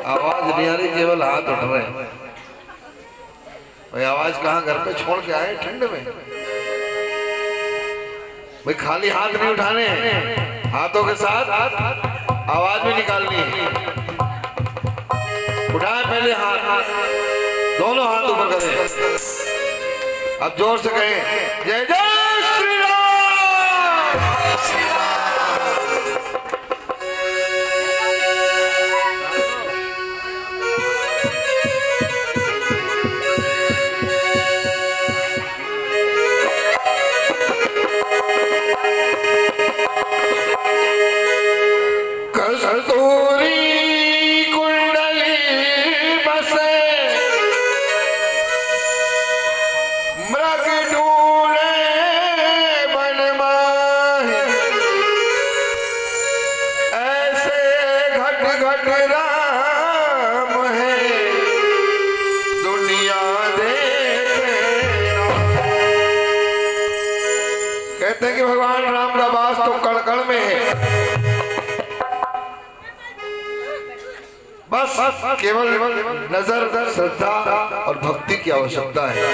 आवाज नहीं आ रही, केवल हाथ उठ रहे हैं। भाई आवाज कहाँ, घर पे छोड़ के आए ठंड में? भाई खाली हाथ नहीं उठाने, हाथों के साथ आवाज भी निकालनी है। उठाए पहले हाथ, दोनों हाथ ऊपर करें। अब जोर से कहें जय जय श्री राम। कहते हैं कि भगवान राम का वास तो कण कण में है। बस केवल नजर, श्रद्धा और भक्ति की आवश्यकता है।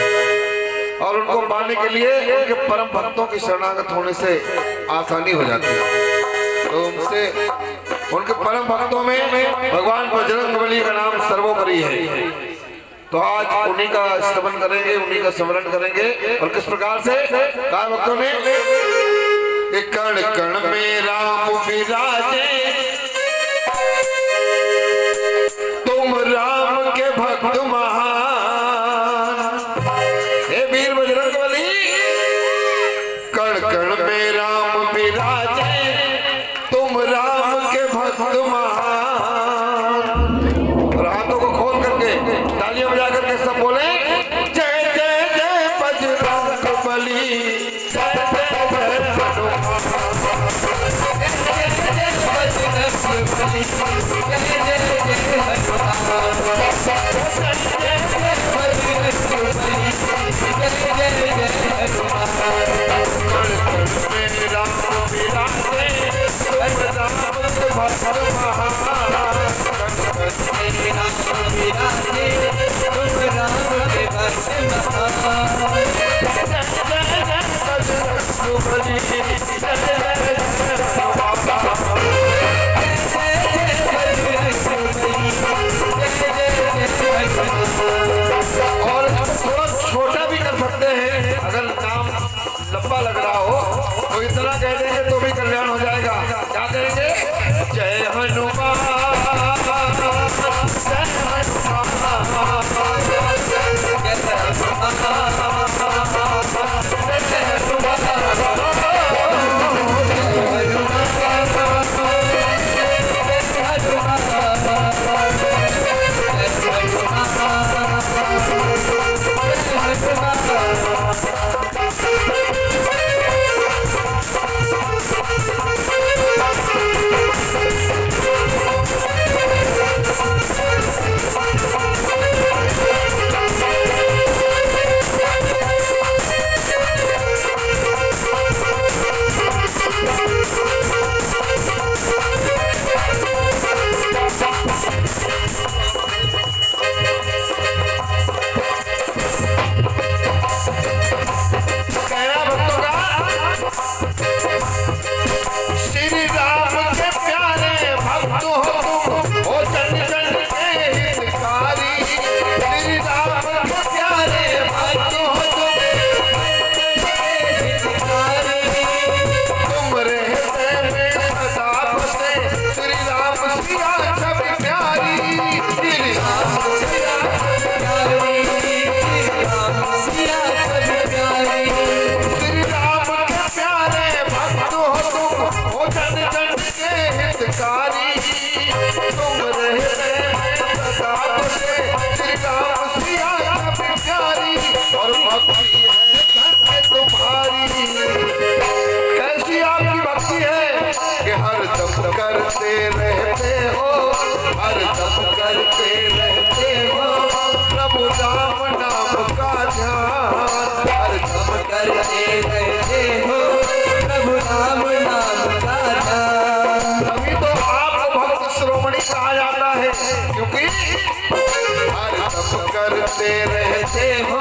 और उनको पाने के लिए उनके परम भक्तों की शरणागत होने से आसानी हो जाती है। तो उनसे, उनके परम भक्तों में भगवान बजरंगबली का नाम सर्वोपरि है। तो आज उन्हीं का स्तवन करेंगे, उन्हीं का स्मरण करेंगे। और किस प्रकार से कहा भक्तों ने, कण कण में राम विराजे, तुम राम के भक्त महान। हे वीर बजरंगबली, कण कण में राम विराजे, तुम राम के भक्त महान। और हाथों को खोल करके तालियां बजा करके सब बोले जय जय जय बजरंगबली, जय जय जय लंबा लग रहा हो तो इतना कह देंगे तो भी कल्याण हो जाएगा। क्या कहेंगे, जय हनु क्योंकि हर तप करते रहते हो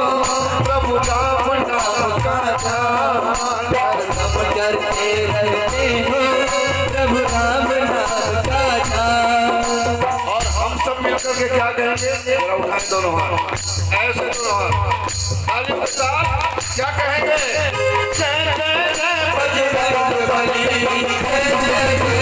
प्रभु राम नाम का ध्यान, हर तप करते रहते हो प्रभु राम नाम का ध्यान। और हम सब मिलकर के क्या कहेंगे? उठाएं दोनों हाथ, ऐसे दोनों हाथ, ताली के साथ क्या कहेंगे? जय जय जय बजरंग बली, जय जय जय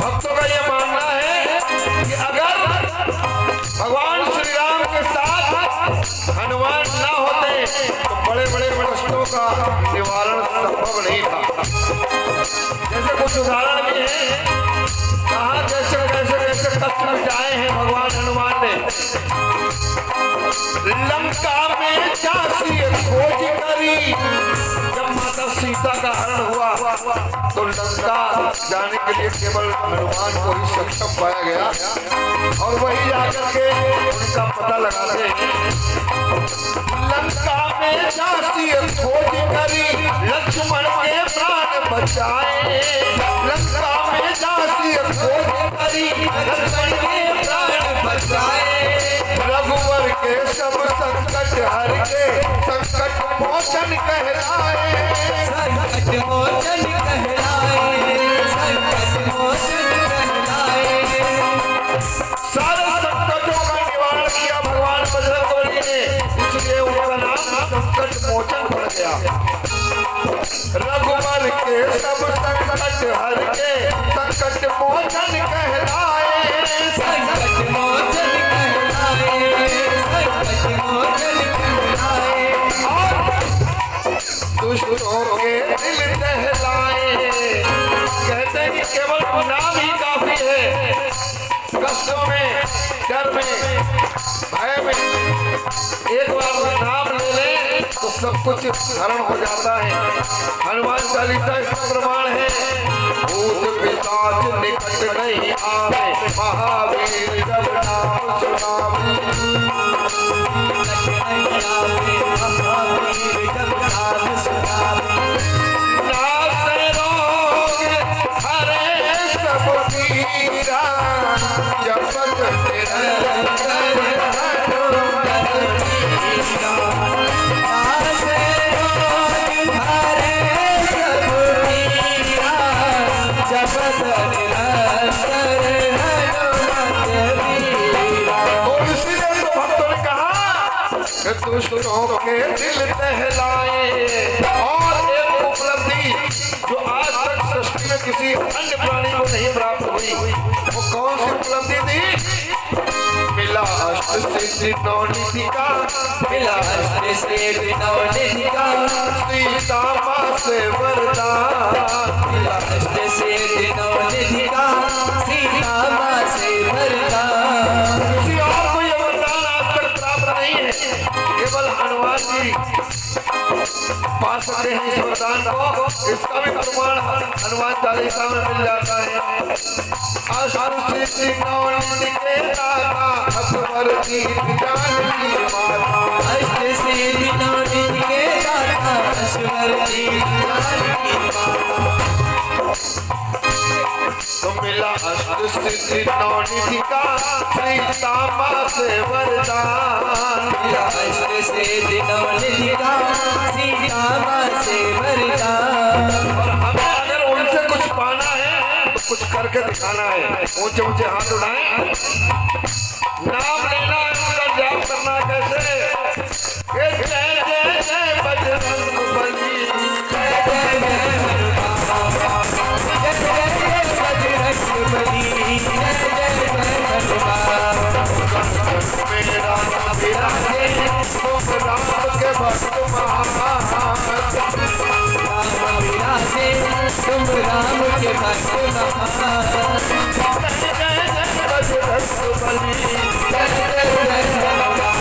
भक्तों का ये मानना है कि अगर भगवान श्री राम के साथ हनुमान ना होते तो बड़े बड़े कष्टों का निवारण संभव नहीं था। जैसे कुछ उदाहरण भी है, कहा कैसे कैसे कैसे कष्ट मिटाए हैं भगवान हनुमान ने। लंका में झांसी खोज करी, जब माता सीता का हरण हुआ तो लंका जाने के लिए केवल हनुमान को ही सक्षम पाया गया और वही जाकर के उनका पता लगाते हैं। लंका में झांसी खोज करी, लक्ष्मण के प्राण बचाए। लंका में झांसी खोज करी, लक्ष्मण के प्राण बचाए। रघुवर के सब संकट हर के संकट मोचन कहलाए, संकट मोचन कहलाए, संकट मोचन कहलाए। सारे संकटों का निवारण किया भगवान बजरंगबली ने, इसलिए उनका नाम संकट मोचन पड़ गया। रघुवर के सब संकट हर के संकट मोचन कहलाए, संकट मोचन कहलाए, संकट मोचन कहलाए। दुष्टों के दिल दहलाए। कहते हैं कि केवल नाम ही काफी है, कष्टों में, डर में, भय में एक बार नाम ले ले तो सब कुछ हरण हो जाता है। हनुमान चालीसा इसका प्रमाण है। भूत पिशाच निकट नहीं आवे, महावीर जब नाम सुनावे। नासे रोग हरे सब पीरा, जपत निरंतर दुष्टों के दिल दहलाए। और एक उपलब्धि जो आज तक सृष्टि में किसी अन्य प्राणी को नहीं प्राप्त हुई, वो कौन सी उपलब्धि थी? मिला अष्ट सिद्धि नवनिधि का, मिला अष्ट सिद्धि नवनिधि का, सीता माँ से वरदान। मिला अष्ट सिद्धि नवनिधि का, सीता माँ से वरदान। किसी और को ये वरदान आज तक प्राप्त नहीं है, केवल हनुमान जी पा सकते हैं इस वरदान को। इसका भी प्रमाण हनुमान चालीसा में मिल जाता है। अष्ट सिद्धि नवनिधि के दाता, असवर दीन जानकी माता। अष्ट सिद्धि नवनिधि के दाता, असवर दीन जानकी माता। तो मिला अष्ट सिद्धि नवनिधि का, सीता माँ से वरदान। मिला अष्ट सिद्धि नवनिधि का, सीता माँ से वरदान। करके दिखाना है। ऊंचे ऊंचे हाथ उठाएं, नाम लेना है, उनका जाप करना कैसे? जय जय जय बजरंग बली, जय जय जय हनुमान, जय जय जय बजरंग बली, जय जय जय हनुमान। मेरा विराजे तुम राम के भक्त महान, राम विराजे तुम राम के भक्त महान। जय जय जय बजरंग बली, जय जय जय हनुमान,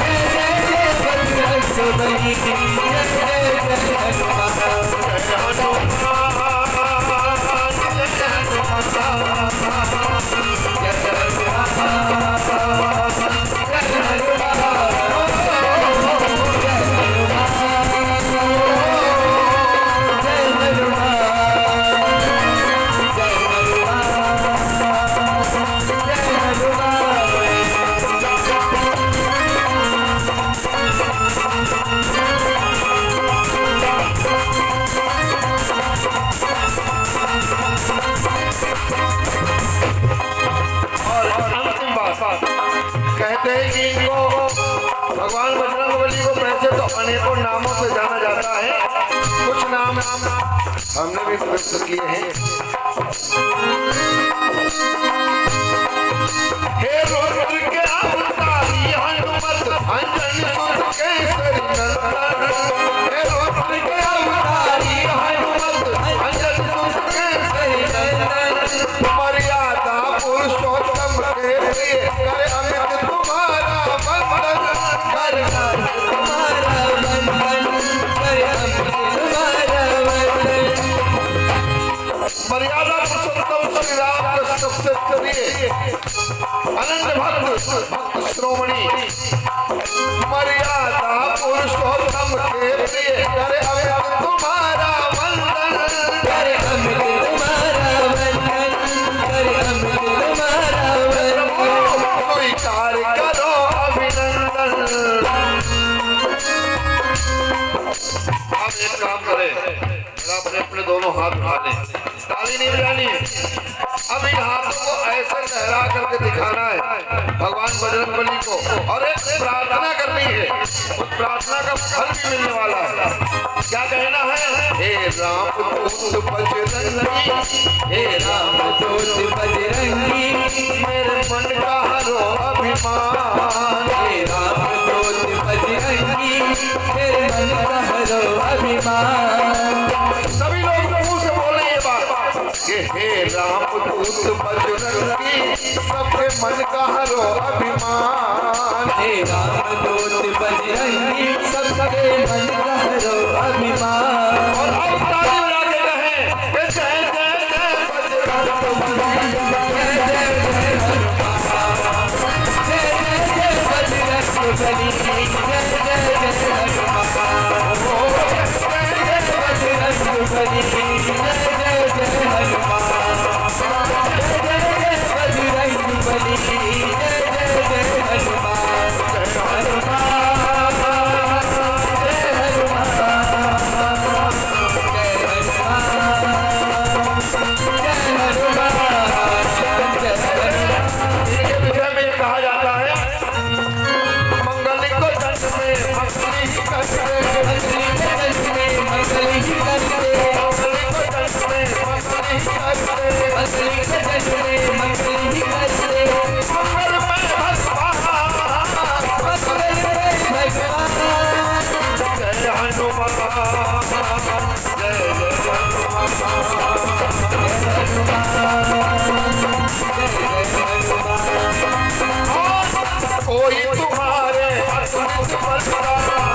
जय जय जय बजरंग बली, जय जय जय हनुमान। कहते हैं कि इनको भगवान बजरंगबली को वैसे तो अनेकों नामों से जाना जाता है, कुछ नाम हमने भी प्रस्तुत किए हैं। हे रुद्र के अवतारी हनुमत अंजनी सुत केसरी नंदन, हे रुद्र के अवतारी हनुमत अंजनी सुत केसरी नंदन, मर्यादा पुरुषोत्तम के लिए करे अमित तुम्हारा वंदन, कर तुम्हारा वंदन, कर तुम्हारा वंदन। मर्यादा पुरुषोत्तम श्री राम के सबसे प्रिय अनंत भक्त श्रोमणी, मर्यादा पुरुषोत्तम के प्रिय करे अमित तुम्हारा वंदन, कर अमित तुम्हारा वंदन, कर अमित तुम्हारा वंदन। स्वीकार करो अभिनंदन। अब एक काम करें, अपने अपने दोनों हाथ उठा लें, ताली नहीं बजानी। अब इन हाथों को ऐसे लहरा करके दिखाना है भगवान बजरंगबली को, और एक प्रार्थना करनी है, उस प्रार्थना का फल भी मिलने वाला है। क्या कहना है? हे राम दूत बजरंगी, हे राम दूत बजरंगी, मेरे मन का हरो अभिमान, हे राम दूत बजरंगी, मेरे मन का हरो अभिमान। सभी लोग मुंह से बोले ये बात कि हे राम दूत बजरंगी, सबके मन का हरो अभिमान, हे राम दूत बजरंगी, सबके मन का हरो अभिमान। और अब ताली बजा के कहें कि जय जय जय बजरंगबली, जय जय जय हनुमान, जय जय जय बजरंगबली, जय जय जय हनुमान। ओ जय जय बजरंगबली, जय जय जय हनुमान, जय जय जय बजरंगबली, जय जय जय हनुमान। जय हनुमान, जय हनुमान, जय हनुमान, जय हनुमान, जय हनुमान। इनके विषय में ये कहा जाता है मंगल को दंड में मंगली करते, मंगली के दंड में मंगली ही करते, मंगल को दंड में मंगली करते, मंगली के दंड में मंगली ही करते। मंगल में भगवान, मंगल में भगवान, जय हनुमान, जय जय हनुमान। कोई तुम्हारे अतुलित बलता,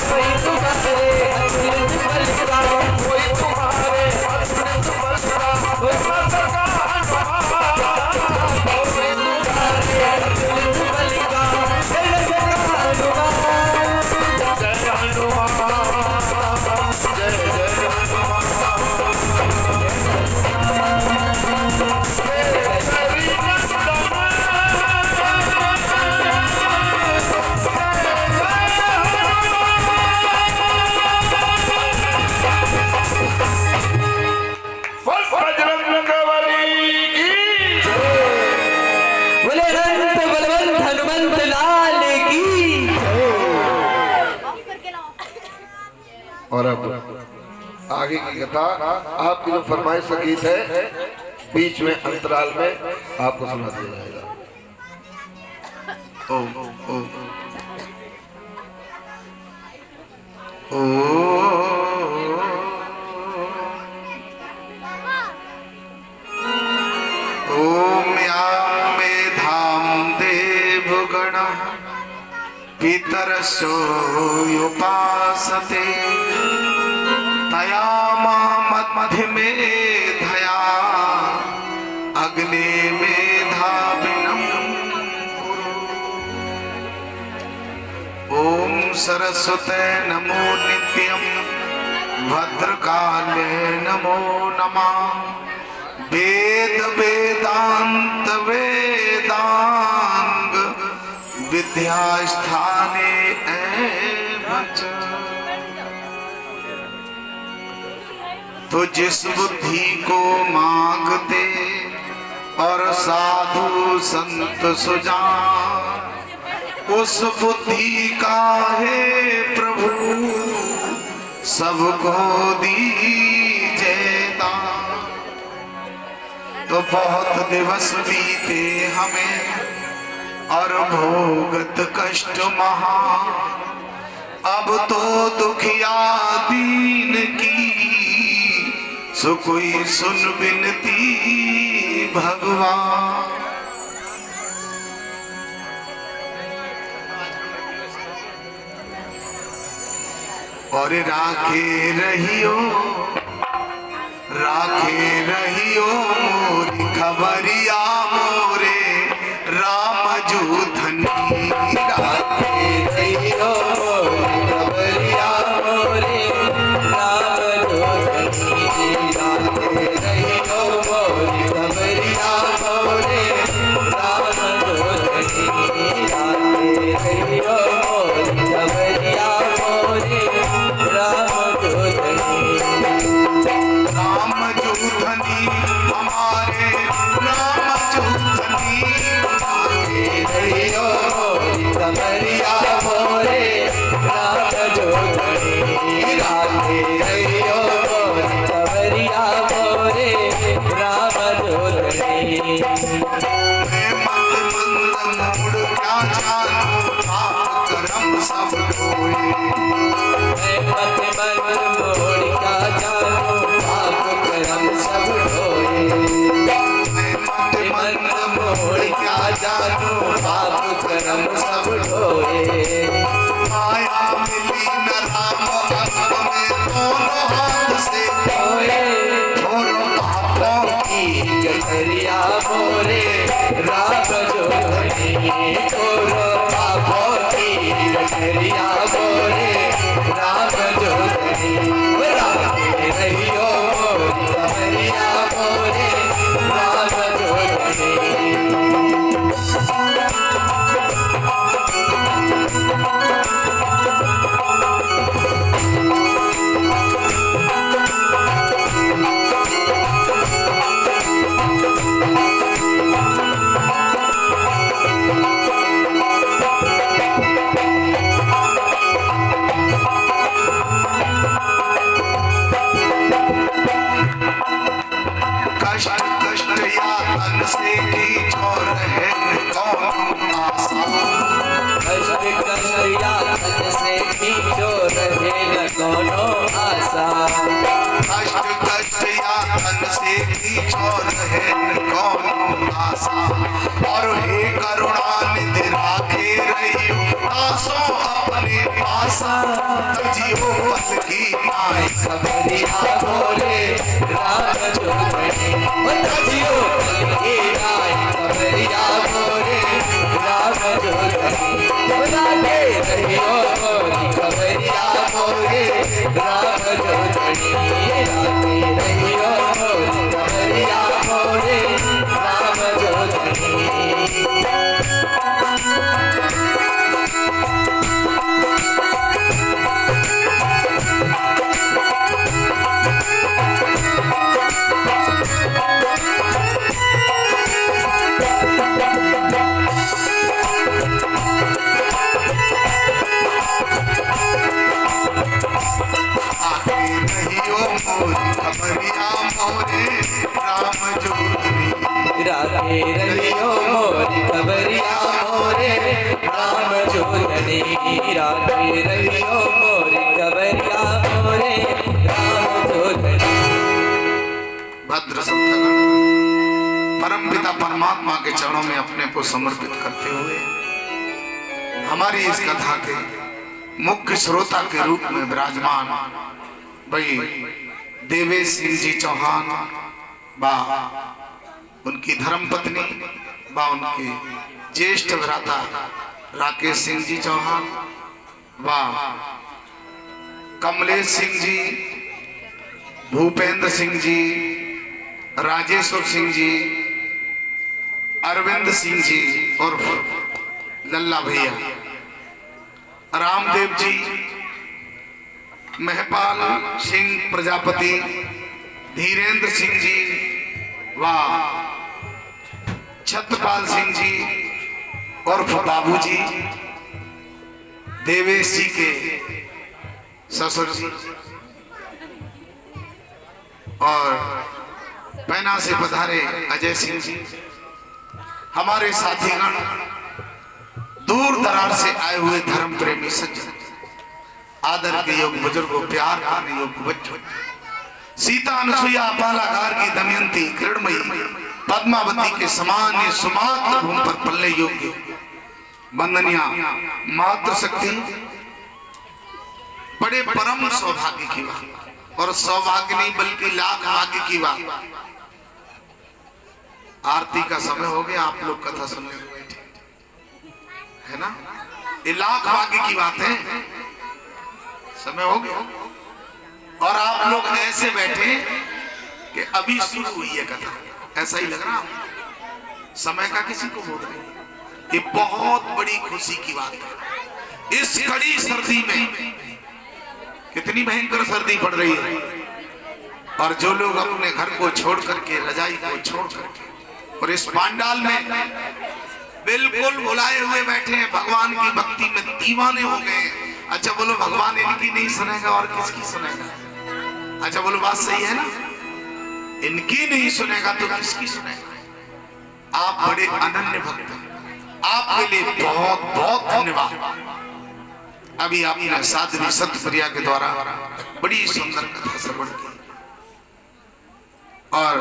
कोई तुम्हारे अतुलित बलता, कोई तुम्हारे अतुलित बलता, कोई सदा हनुमान, तुम्हारे अतुलित बलता, जय जय हनुमान। जय हनुमान, जय जय हनुमान। और अब आगे की कथा आपकी जो फरमाइश का गीत है बीच में अंतराल में आपको सुना दिया जाएगा। ओम ओम ओम या मेधाम देवगणः पितरस्यो उपासते तया मध्ये मेधया अग्ने मेधाविनं कुरु। ओम सरस्वते नमो नित्यं भद्रकाले नमो नमः। वेद वेदांत वेदांग विद्यास्थाने एवच। तो जिस बुद्धि को मांगते और साधु संत सुजान उस बुद्धि का है प्रभु सबको दीजे दान। तो बहुत दिवस बीते हमें और भोगत कष्ट महा। अब तो दुखिया दीन की सो कोई सुन बिनती भगवान। और राखे रहियो मोरी खबरिया मोरे राम जू धनी। राखे रहियो मोरी खबरिया मोरे राम जो धनी। राखे रहियो मोरी खबरिया मोरे राम जो धनी। राखे रहियो मोरी खबरिया मोरे राम जो धनी। राम जूधनी हमारे राम जूधनी। राखे रहियो मोरी खबरिया मोरे राम जो धनी। राखे रहियो मोरी खबरिया मोरे राम जो धनी। मैं मत मंद मूड क्या जानू पाप कर्म सब ढोए। मैं मत मन मोड़ का जानू पाप कर्म सब ढोए। मैं मत मन मोड़ का जानू पाप कर्म सब ढोए। माया मिली न राम अंग में दोनों हाथ से ढोए छोड़ो पापों की गठरिया मोरे राम जो धनी। छोड़ो पापों की गठरिया मोरे राम जो धनी। राखे रहियो मोरी खबरिया मोरे राम जो धनी। कष्ट कष्ट या तन से की छोर है कौन आसा। कष्ट कष्टिया तन से खींचो रहे न कोनो आशा। कष्ट कष्ट या तन से की छोर है कौन आसा। और हे करुणा निधि राखे रहियो आसो अपने पासा। जियो पल की आए खबरिया मोरे राम जो धनी। जियो पल की आए खबरिया मोरे राम जो धनी। राखे रहियो मोरी खबरिया मोरे राम जो धनी। राखे रहियो मोरी खबरिया मोरे राम जो धनी। आके रहियो मोरी खबरिया मोरे राम जोगनी। राखे रहियो मोरी खबरिया मोरे राम जोगनी। राखे रहियो मोरी खबरिया मोरे राम जोगनी। भद्र संतगण परमपिता परमात्मा के चरणों में अपने को समर्पित करते हुए हमारी इस कथा के मुख्य श्रोता के रूप में विराजमान भाई देवेश सिंह जी चौहान बा उनकी धर्मपत्नी बा उनके ज्येष्ठ भ्राता राकेश सिंह जी चौहान बा कमलेश सिंह जी, भूपेंद्र सिंह जी, राजेश्वर सिंह जी, अरविंद सिंह जी और लल्ला भैया, रामदेव जी, महपाल सिंह प्रजापति, धीरेन्द्र सिंह जी व छत्रपाल सिंह जी और बाबू जी, देवेश जी के ससुर जी और पैना से पधारे अजय सिंह जी, हमारे साथीगण, दूर दराज से आए हुए धर्म प्रेमी सज्जन, आदर के योग बुजुर्गों, प्यार करने योग बच्चों, सीता अनुसुईया बालागार की दमयंती किरणमयी पद्मावती के समान ये सुमात्र भूमि पर पल्ले योग्य वंदनिया मातृ शक्ति, बड़े परम सौभाग्य की बात, और सौभाग्य नहीं बल्कि लाख भाग्य की बात। आरती का समय हो गया, आप लोग कथा सुनने को बैठे है ना, ये लाख भाग्य की बात है, समय हो गया और आप लोग ऐसे बैठे कि अभी शुरू हुई है कथा, ऐसा ही लग रहा है, समय का किसी को बोध नहीं। ये बहुत बड़ी खुशी की बात है। इस कड़ी सर्दी में, कितनी भयंकर सर्दी पड़ रही है, और जो लोग अपने घर को छोड़ करके, रजाई को छोड़ करके और इस पांडाल में बिल्कुल बुलाए हुए बैठे हैं, भगवान की भक्ति में दीवाने हो गए। अच्छा बोलो, भगवान इनकी नहीं सुनेगा और किसकी सुनेगा? अच्छा बोलो, बात सही है ना, इनकी नहीं सुनेगा तो किसकी सुनेगा? आप बड़े अनन्य भक्त हैं, आपके लिए बहुत बहुत धन्यवाद। अभी आपने साध्वी सत्यप्रिया के द्वारा बड़ी सुंदर कथा श्रवण की, और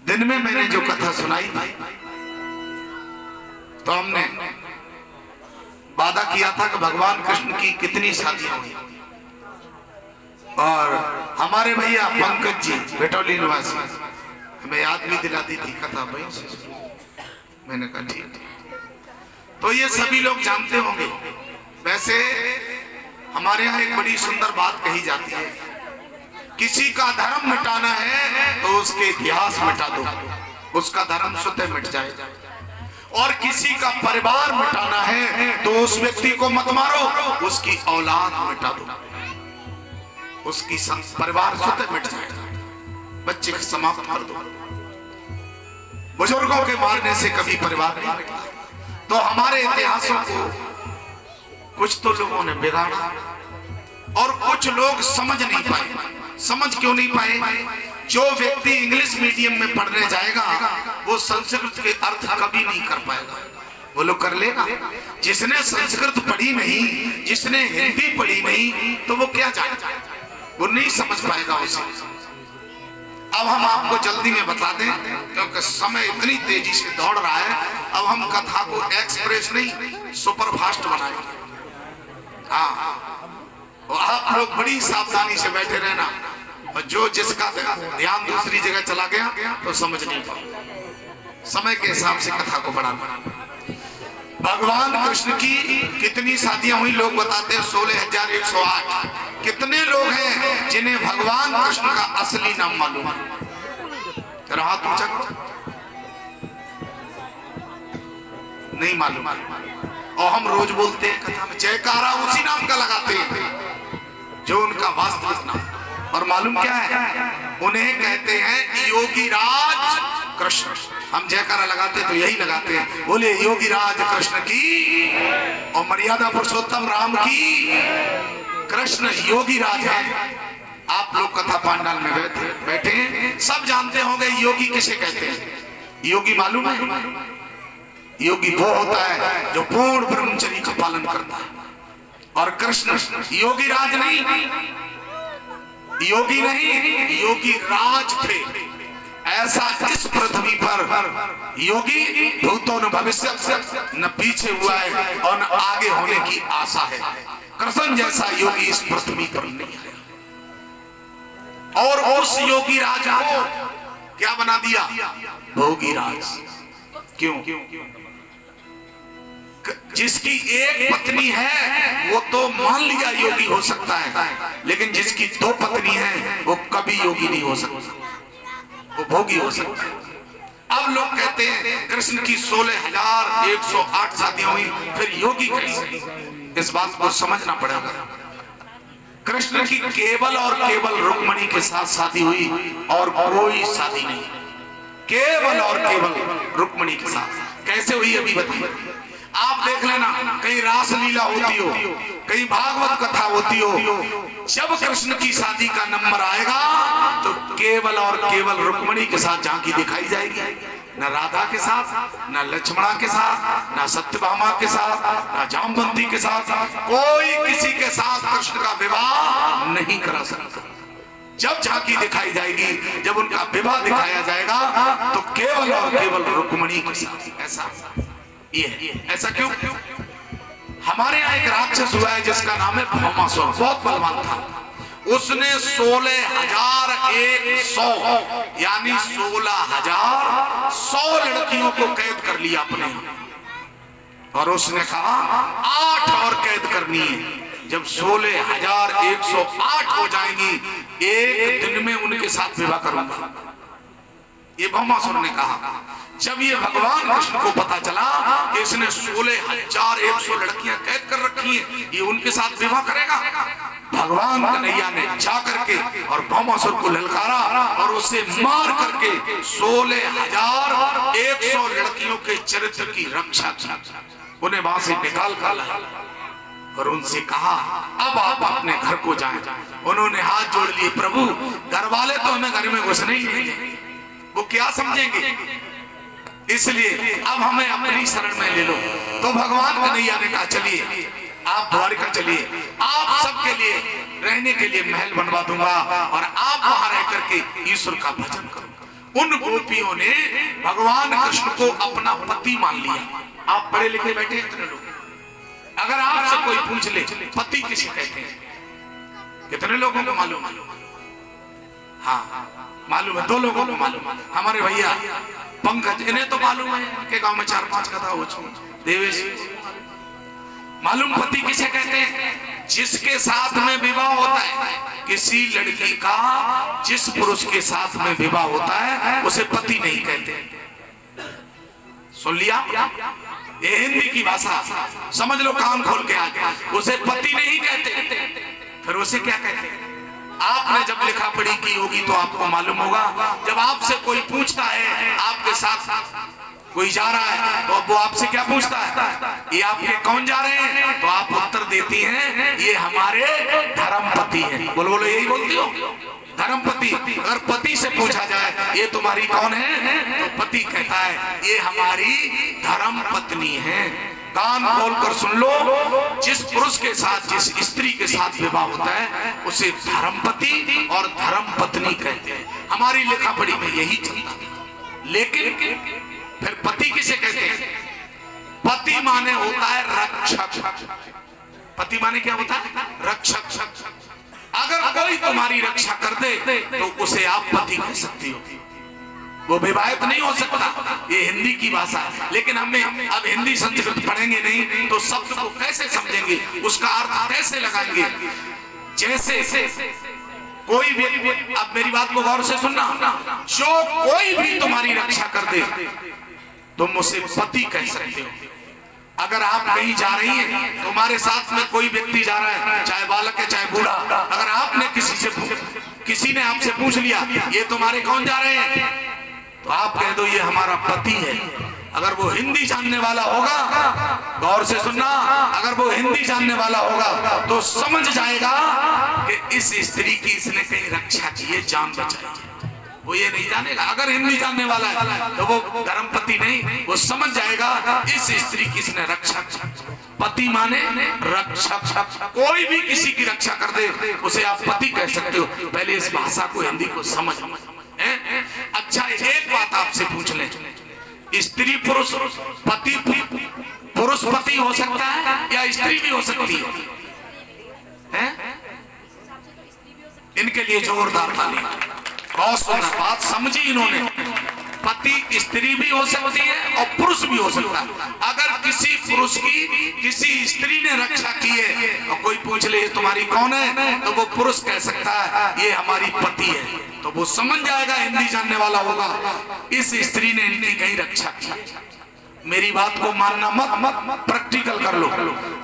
दिन में मैंने जो कथा सुनाई थी तो हमने वादा किया था कि भगवान कृष्ण की कितनी शादियां हुई, और हमारे भैया पंकज जी बेटौली निवासी हमें याद भी दिलाती थी कथा भाई से। मैंने कहा ठीक, तो ये सभी लोग जानते होंगे। वैसे हमारे यहाँ एक बड़ी सुंदर बात कही जाती है, किसी का धर्म मिटाना है तो उसके इतिहास मिटा दो, उसका धर्म स्वतः मिट जाएगा, और किसी का परिवार मिटाना है तो उस व्यक्ति को मत मारो, उसकी औलाद मिटा दो, उसकी परिवार स्वतः मिट जाएगा, बच्चे को समाप्त कर दो। बुजुर्गों के मारने से कभी परिवार नहीं मिटता। तो हमारे इतिहासों को कुछ तो लोगों ने बिगाड़ा और कुछ लोग समझ नहीं पाए। समझ क्यों नहीं पाए? जो व्यक्ति इंग्लिश मीडियम में पढ़ने जाएगा वो संस्कृत के अर्थ कभी नहीं कर पाएगा। वो लोग कर लेगा। जिसने संस्कृत पढ़ी नहीं, जिसने हिंदी पढ़ी नहीं, तो वो क्या जाने, वो नहीं समझ पाएगा उसे। अब हम आपको जल्दी में बता दें, क्योंकि समय इतनी तेजी से दौड़ रहा है। अब हम कथा को एक्सप्रेस नहीं, सुपर फास्ट बनाएंगे। हाँ, और आप लोग बड़ी सावधानी से बैठे रहना, और जो जिसका ध्यान दूसरी जगह चला गया तो समझ नहीं पाओ। समय के हिसाब से कथा को बढ़ाना। भगवान कृष्ण की कितनी शादियां हुई? लोग बताते हैं 16,108। कितने लोग हैं जिन्हें भगवान कृष्ण का असली नाम मालूम है? जरा हाथ ऊंचा करो। नहीं मालूम। और हम रोज बोलते हैं कथा में, जयकारा उसी नाम का लगाते हैं जो उनका वास्तविक नाम। और मालूम क्या है? उन्हें कहते हैं योगी राज कृष्ण। हम जयकारा लगाते तो यही लगाते हैं, बोले योगी राज कृष्ण की और मर्यादा पुरुषोत्तम राम की। कृष्ण योगी राज है। आप लोग कथा पांडाल में बैठे हैं, सब जानते होंगे योगी किसे कहते हैं। योगी मालूम है? योगी वो होता है जो पूर्ण ब्रह्मचर्य का पालन करता है। और कृष्ण योगी राज नहीं, योगी नहीं, योगी राज थे। ऐसा इस पृथ्वी पर योगी भूतों न भविष्य न पीछे हुआ है और न आगे होने की आशा है। कृष्ण जैसा योगी इस पृथ्वी पर नहीं है। और उस योगी राजा को क्या बना दिया? भोगी राज। क्यों? जिसकी एक पत्नी है वो तो मान लिया योगी हो सकता है, लेकिन जिसकी 2 पत्नी है वो कभी योगी नहीं हो सकता, वो भोगी हो सकता है। अब लोग कहते हैं कृष्ण की 16,108 शादियां हुई, फिर योगी कैसे? इस बात को समझना पड़ेगा। कृष्ण की केवल और केवल रुक्मणी के साथ शादी हुई और कोई शादी नहीं, केवल और केवल रुक्मणी के साथ। कैसे हुई अभी बताइए। आप देख लेना, कहीं रासलीला होती हो, कहीं भागवत कथा होती हो, जब कृष्ण की शादी का नंबर आएगा तो केवल और केवल रुक्मणी के साथ झांकी दिखाई जाएगी। न राधा के साथ, न लक्ष्मणा के साथ, न सत्यभामा के साथ, न जामवंती के साथ, कोई किसी के साथ कृष्ण का विवाह नहीं करा सकता। जब झांकी दिखाई जाएगी, जब उनका विवाह दिखाया जाएगा तो केवल और केवल रुक्मणी के साथ। ऐसा ये ऐसा क्यों? हमारे यहाँ एक राक्षस हुआ है जिसका नाम है भौमासुर, बहुत बलवान था। उसने 16,100 यानी 16,100 लड़कियों को कैद कर लिया अपने, और उसने कहा 8 और कैद करनी है। जब 16,108 हो जाएंगी, एक दिन में उनके साथ विवाह करूंगा, ये भौमासुर ने कहा। जब ये भगवान कृष्ण को पता चला कि इसने 16,100 लड़कियां कैद कर रखी हैं, ये उनके साथ विवाह करेगा, भगवान कन्हैया ने जा करके और भौमासुर को ललकारा और उसे मार करके 16,100 लड़कियों के चरित्र की रक्षा की, उन्हें वहां से निकाल कर लाया और उनसे कहा अब आप अपने घर को जाएं। उन्होंने हाथ जोड़ लिए, प्रभु घर वाले तो हमें घर में घुसने ही नहीं देंगे, वो क्या समझेंगे, इसलिए अब हमें अपनी शरण में ले लो। तो भगवान कन्हैया ने कहा चलिए आप द्वारिका चलिए, आप सबके लिए रहने के लिए महल बनवा दूंगा और आप वहां रह करके ईश्वर का भजन करो। उन गोपियों ने भगवान कृष्ण को अपना पति मान लिया। आप पढ़े लिखे बैठे इतने लोग, अगर आपसे कोई पूछ ले पति किसे कहते हैं, कितने लोगों को मालूम? हाँ मालूम है, 2 लोगों को मालूम। हमारे भैया पंकज, इन्हें तो मालूम है, उनके गांव में 4-5 कथा हो चुकी। देवेश मालूम पति किसे कहते हैं? जिसके साथ में विवाह होता है, किसी लड़की का जिस पुरुष के साथ में विवाह होता है उसे पति नहीं कहते। सुन लिया? ये हिंदी की भाषा, समझ लो कान खोल के आगे। उसे पति नहीं कहते, फिर उसे क्या कहते हैं? आपने जब लिखा पढ़ी की होगी तो आपको मालूम होगा। जब आपसे कोई पूछता है आपके साथ कोई जा रहा है तो अब वो आपसे क्या पूछता है, ये आपके कौन जा रहे हैं? तो आप उत्तर देती हैं ये हमारे धर्मपति हैं। बोलो बोलो, यही बोलती हो, धर्मपति। अगर पति से पूछा जाए ये तुम्हारी कौन है, तो पति कहता है ये हमारी धर्म पत्नी है। कान खोलकर सुन लो, जिस पुरुष के साथ जिस स्त्री के साथ विवाह होता है उसे धर्मपति और धर्मपत्नी कहते हैं। हमारी लिखा पढ़ी में यही चलता है। लेकिन फिर पति किसे कहते हैं? पति माने होता है रक्षक। पति माने क्या होता है? रक्षक। अगर कोई तुम्हारी रक्षा कर दे तो उसे आप पति कह सकती हो, वो विवाहित नहीं हो सकता। ये हिंदी की भाषा है, लेकिन हमें अब हिंदी संस्कृत पढ़ेंगे नहीं तो शब्द को कैसे समझेंगे, उसका अर्थ कैसे लगाएंगे? जैसे कोई भी, अब मेरी बात को गौर से सुनना, जो कोई भी तुम्हारी रक्षा कर दे तुम उसे पति कह सकते हो। अगर आप कहीं जा रही हैं, तुम्हारे साथ में कोई व्यक्ति जा रहा है, चाहे बालक है चाहे बूढ़ा, अगर आपने किसी ने आपसे पूछ लिया ये तुम्हारे कौन जा रहे हैं, तो आप कह दो ये हमारा पति है। अगर वो हिंदी जानने वाला होगा, गौर से सुनना, अगर वो हिंदी जानने वाला होगा तो समझ जाएगा कि इस स्त्री की इसने कहीं रक्षा की है, जान बचाई है। वो ये नहीं जानेगा। अगर हिंदी जानने वाला है तो वो धर्मपति नहीं, वो समझ जाएगा इस स्त्री की इसने रक्षा की। पति माने रक्षक। कोई भी किसी की रक्षा कर दे उसे आप पति कह सकते हो। पहले इस भाषा को, हिंदी को समझ। अच्छा, एक बात आपसे पूछ लें, स्त्री पुरुष पति, पुरुष पति हो सकता है या स्त्री भी हो सकती है? इनके लिए जोरदार ताली। बहुत सुंदर बात समझी इन्होंने। पति स्त्री भी हो सकती है और पुरुष भी हो सकता है। अगर किसी पुरुष की किसी स्त्री ने रक्षा की है और कोई पूछ ले ये तुम्हारी कौन है, तो वो पुरुष कह सकता है ये हमारी पति है, तो वो समझ जाएगा, हिंदी जानने वाला होगा, इस स्त्री ने इनकी कहीं रक्षा की। मेरी बात को मानना मत, प्रैक्टिकल कर लो।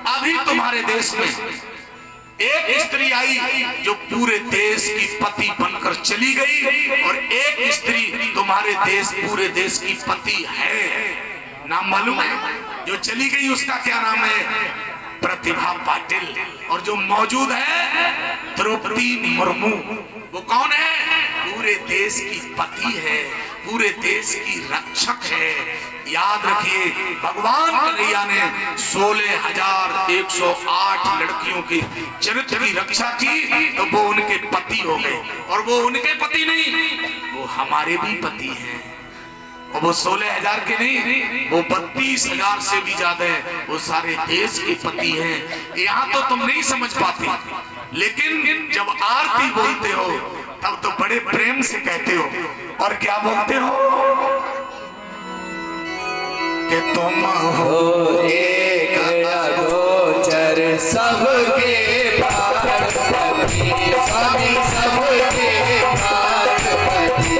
अभी तुम्हारे देश में एक स्त्री आई जो पूरे देश की पति बनकर चली गई, और एक स्त्री तुम्हारे देश, पूरे देश की पति है। नाम मालूम है? जो चली गई उसका क्या नाम है? प्रतिभा पाटिल। और जो मौजूद है द्रौपदी मुर्मू। वो कौन है? पूरे देश की पति है, पूरे देश की रक्षक है। याद रखिए, भगवान कन्हैया ने 16,108 लड़कियों की चरित्र की रक्षा की, तो वो उनके पति हो गए। और वो उनके पति नहीं, वो हमारे भी पति हैं। और वो 16,000 के नहीं, वो 32,000 से भी ज्यादा है। वो सारे देश के पति हैं। यहाँ तो तुम नहीं समझ पाते, लेकिन जब आरती बोलते हो तब तो बड़े प्रेम से कहते हो। और क्या बोलते हो? कि तुम हो एक अगोचर सबके प्राणपति, स्वामी सबके प्राणपति,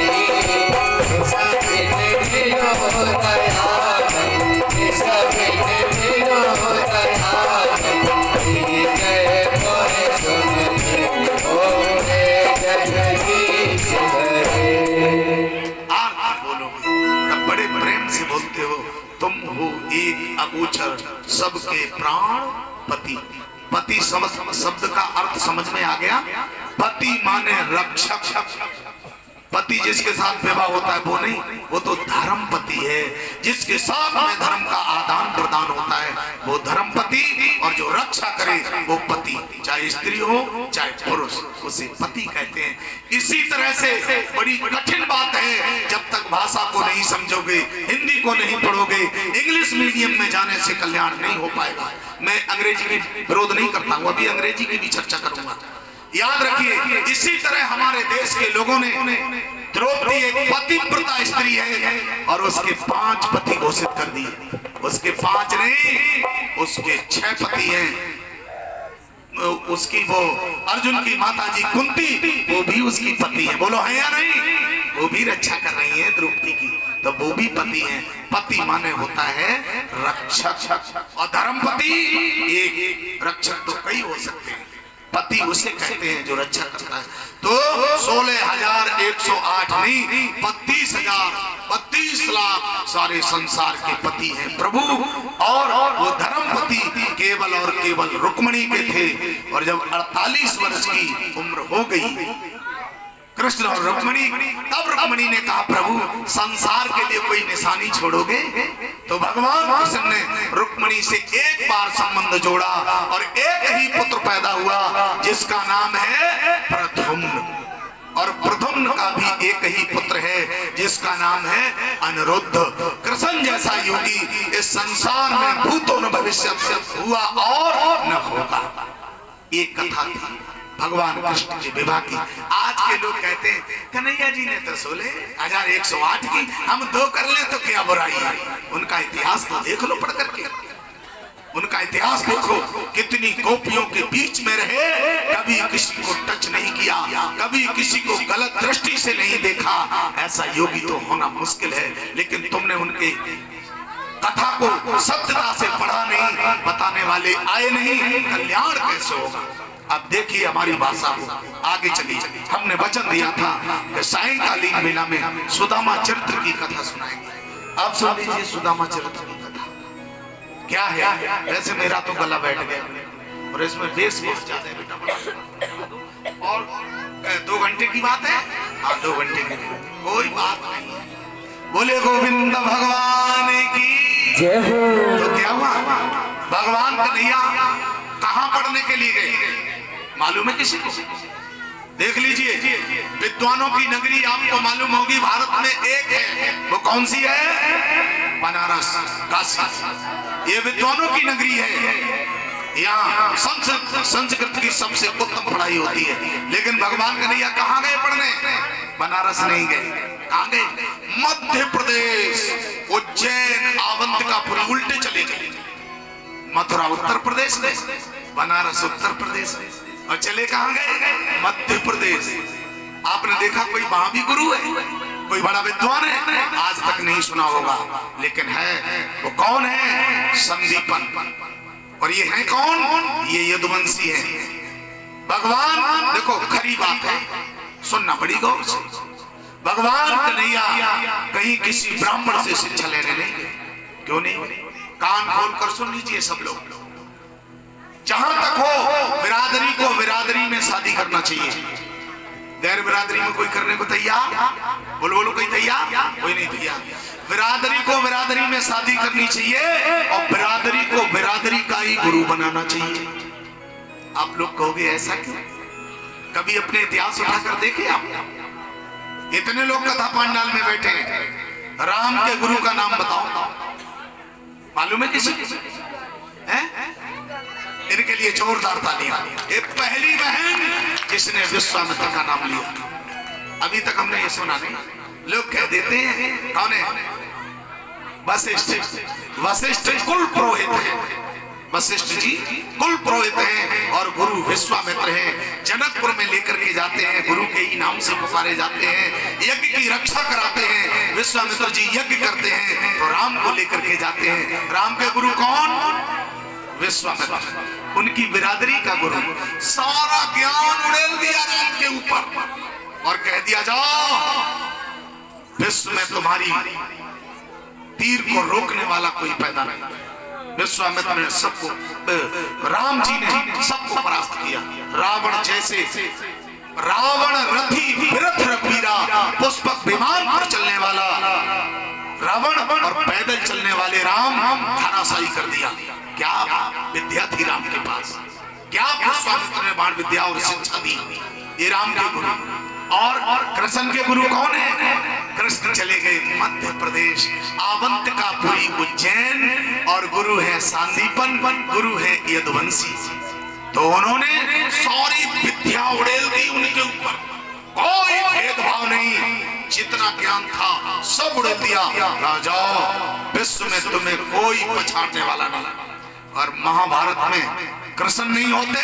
सबिन बिनो दयामय, सबिन बिनो दयामय, जय मोहे सुनते ओरे जगदीश हरे। आरती बोलोगे तब बड़े प्रेम से बोलते हो, तुम हो एक अगोचर सबके प्राण पति। पति शब्द का अर्थ समझ में आ गया? पति माने रक्षक। पति जिसके साथ विवाह होता है वो नहीं, वो तो धर्म पति है। जिसके साथ में धर्म का आदान प्रदान होता है वो धर्म पति, और जो रक्षा करे वो पति, चाहे स्त्री हो चाहे पुरुष, उसे पति कहते हैं। इसी तरह से बड़ी कठिन बात है, जब तक भाषा को नहीं समझोगे, हिंदी को नहीं पढ़ोगे, इंग्लिश मीडियम में जाने से कल्याण नहीं हो पाएगा। मैं अंग्रेजी की विरोध नहीं करता हूँ, अभी अंग्रेजी की भी चर्चा करूंगा। याद रखिए, इसी तरह हमारे देश के लोगों ने, द्रौपदी एक पतिव्रता स्त्री है और उसके 5 पति घोषित कर दिए। उसके 5 नहीं, उसके 6 पति हैं। उसकी वो अर्जुन की माता जी कुंती, वो भी उसकी पति है। बोलो है या नहीं? वो भी रक्षा कर रही है द्रौपदी की, तो वो भी पति हैं। पति माने होता है रक्षक, और धर्मपति एक, रक्षक तो कई हो सकते हैं। पति उसे कहते हैं जो रक्षा करता है। तो 16,108 नहीं, 32 लाख सारे संसार के पति हैं प्रभु। और वो धर्मपति केवल और केवल रुक्मिणी के थे। और जब 48 वर्ष की उम्र हो गई कृष्ण और रुक्मिणी, तब रुक्मिणी ने कहा प्रभु संसार के लिए कोई निशानी छोड़ोगे? तो भगवान कृष्ण ने रुक्मिणी से एक बार संबंध जोड़ा और एक ही पुत्र पैदा हुआ जिसका नाम है प्रद्युम्न। और प्रद्युम्न का भी एक ही पुत्र है जिसका नाम है अनिरुद्ध। कृष्ण जैसा योगी इस संसार में भूतो न भविष्य हुआ और न होगा। ये कथा थी भगवान कृष्ण के विवाह की। आज के लोग कहते हैं कन्हैया जी ने तो 16,108 की, हम 2 कर ले तो क्या बुराई है? उनका इतिहास तो देख लो पढ़ करके। उनका इतिहास देखो, कितनी गोपियों के बीच में रहे, कभी किसी को टच नहीं किया, कभी किसी को गलत दृष्टि से नहीं देखा। ऐसा योगी तो होना मुश्किल है। लेकिन तुमने उनके कथा को सत्यता से पढ़ा नहीं, बताने वाले आए नहीं, कल्याण कैसे होगा? अब देखिए हमारी भाषा को आगे चलिए। हमने वचन दिया था कि सायंकालीन मेला में सुदामा चरित्र की कथा सुनाएंगे। अब सुन लीजिए सुदामा चरित्र की कथा क्या है। वैसे मेरा तो गला बैठ गया और इसमें बेस बहुत ज्यादा है बेटा, बड़ा और 2 घंटे की बात है। हाँ 2 घंटे की कोई बात नहीं है। बोले गोविंद भगवान की जय हो। तो क्या हुआ, भगवान कन्हैया कहाँ पढ़ने के लिए गए मालूम है किसी को? देख लीजिए, विद्वानों की नगरी आपको मालूम होगी भारत में एक है, वो कौन सी है? बनारस, काशी। ये विद्वानों की नगरी है, यहाँ संस्कृत की सबसे उत्तम पढ़ाई होती है। लेकिन भगवान कन्हैया कहाँ गए पढ़ने? बनारस नहीं गए। कहाँ गए? मध्य प्रदेश, उज्जैन, आवंतिकापुर, उल्टे चले गए। मथुरा उत्तर प्रदेश में, बनारस उत्तर प्रदेश में, और चले कहाँ गए? मध्य प्रदेश। आपने देखा कोई वहां भी गुरु है, कोई बड़ा विद्वान है? आज तक नहीं सुना होगा, लेकिन है। वो कौन है? संदीपन। और ये है कौन? ये यदुवंशी है। भगवान देखो, खरी बात है, सुनना बड़ी गौर से। भगवान कन्हैया कहीं किसी ब्राह्मण से शिक्षा लेने नहीं गए। क्यों नहीं? कान खोलकर सुन लीजिए सब लोग। जहां तक हो बिरादरी को बिरादरी में शादी करना चाहिए। गैर बिरादरी में कोई करने को तैयार? बोलो कोई तैयार? कोई नहीं तैयार। बिरादरी को बिरादरी में शादी करनी चाहिए और बिरादरी को बिरादरी का ही गुरु बनाना चाहिए। आप लोग कहोगे ऐसा क्यों? कभी अपने इतिहास उठाकर देखे आप? इतने लोग कथा पांडाल में बैठे हैं, राम के गुरु का नाम बताओ, मालूम है किसी को? इनके लिए जोरदार तालियां। ये पहली बहन जिसने विश्वामित्र का नाम लिया। अभी तक हमने ये सुना नहीं। लोग कह देते हैं कौन है? वशिष्ठ। वशिष्ठ कुल पुरोहित है। वशिष्ठ जी कुल पुरोहित हैं और गुरु विश्वामित्र हैं। जनकपुर में लेकर के जाते हैं, गुरु के ही नाम से पुकारे जाते हैं, यज्ञ की रक्षा कराते हैं। विश्वामित्र जी यज्ञ करते हैं तो राम को लेकर के जाते हैं। राम के गुरु कौन? विश्वामित्र। उनकी बिरादरी का गुरु। सारा ज्ञान उड़ेल दिया राम के ऊपर और कह दिया, जाओ विश्व में तुम्हारी तीर को रोकने वाला कोई पैदा नहीं। विश्वामित्र ने सबको, राम जी ने सबको परास्त किया। रावण जैसे, रावण रथी बिरथ रघुवीरा, पुष्पक विमान पर चलने वाला रावण और पैदल चलने वाले राम धराशायी कर दिया। क्या विद्या थी राम के पास? क्या विश्वामित्र ने बाण विद्या और शिक्षा दी? ये राम के गुरु। और कृष्ण के गुरु कौन है? कृष्ण चले गए मध्य प्रदेश, आवंतिकापुरी, उज्जैन, और गुरु है सांदीपन, गुरु है यदुवंशी। तो उन्होंने सारी विद्या उड़ेल दी उनके ऊपर, कोई भेदभाव नहीं। जितना ज्ञान था सब उड़ेल दिया। जाओ विश्व में तुम्हें कोई पछाड़ने वाला नहीं। और महाभारत में कृष्ण नहीं होते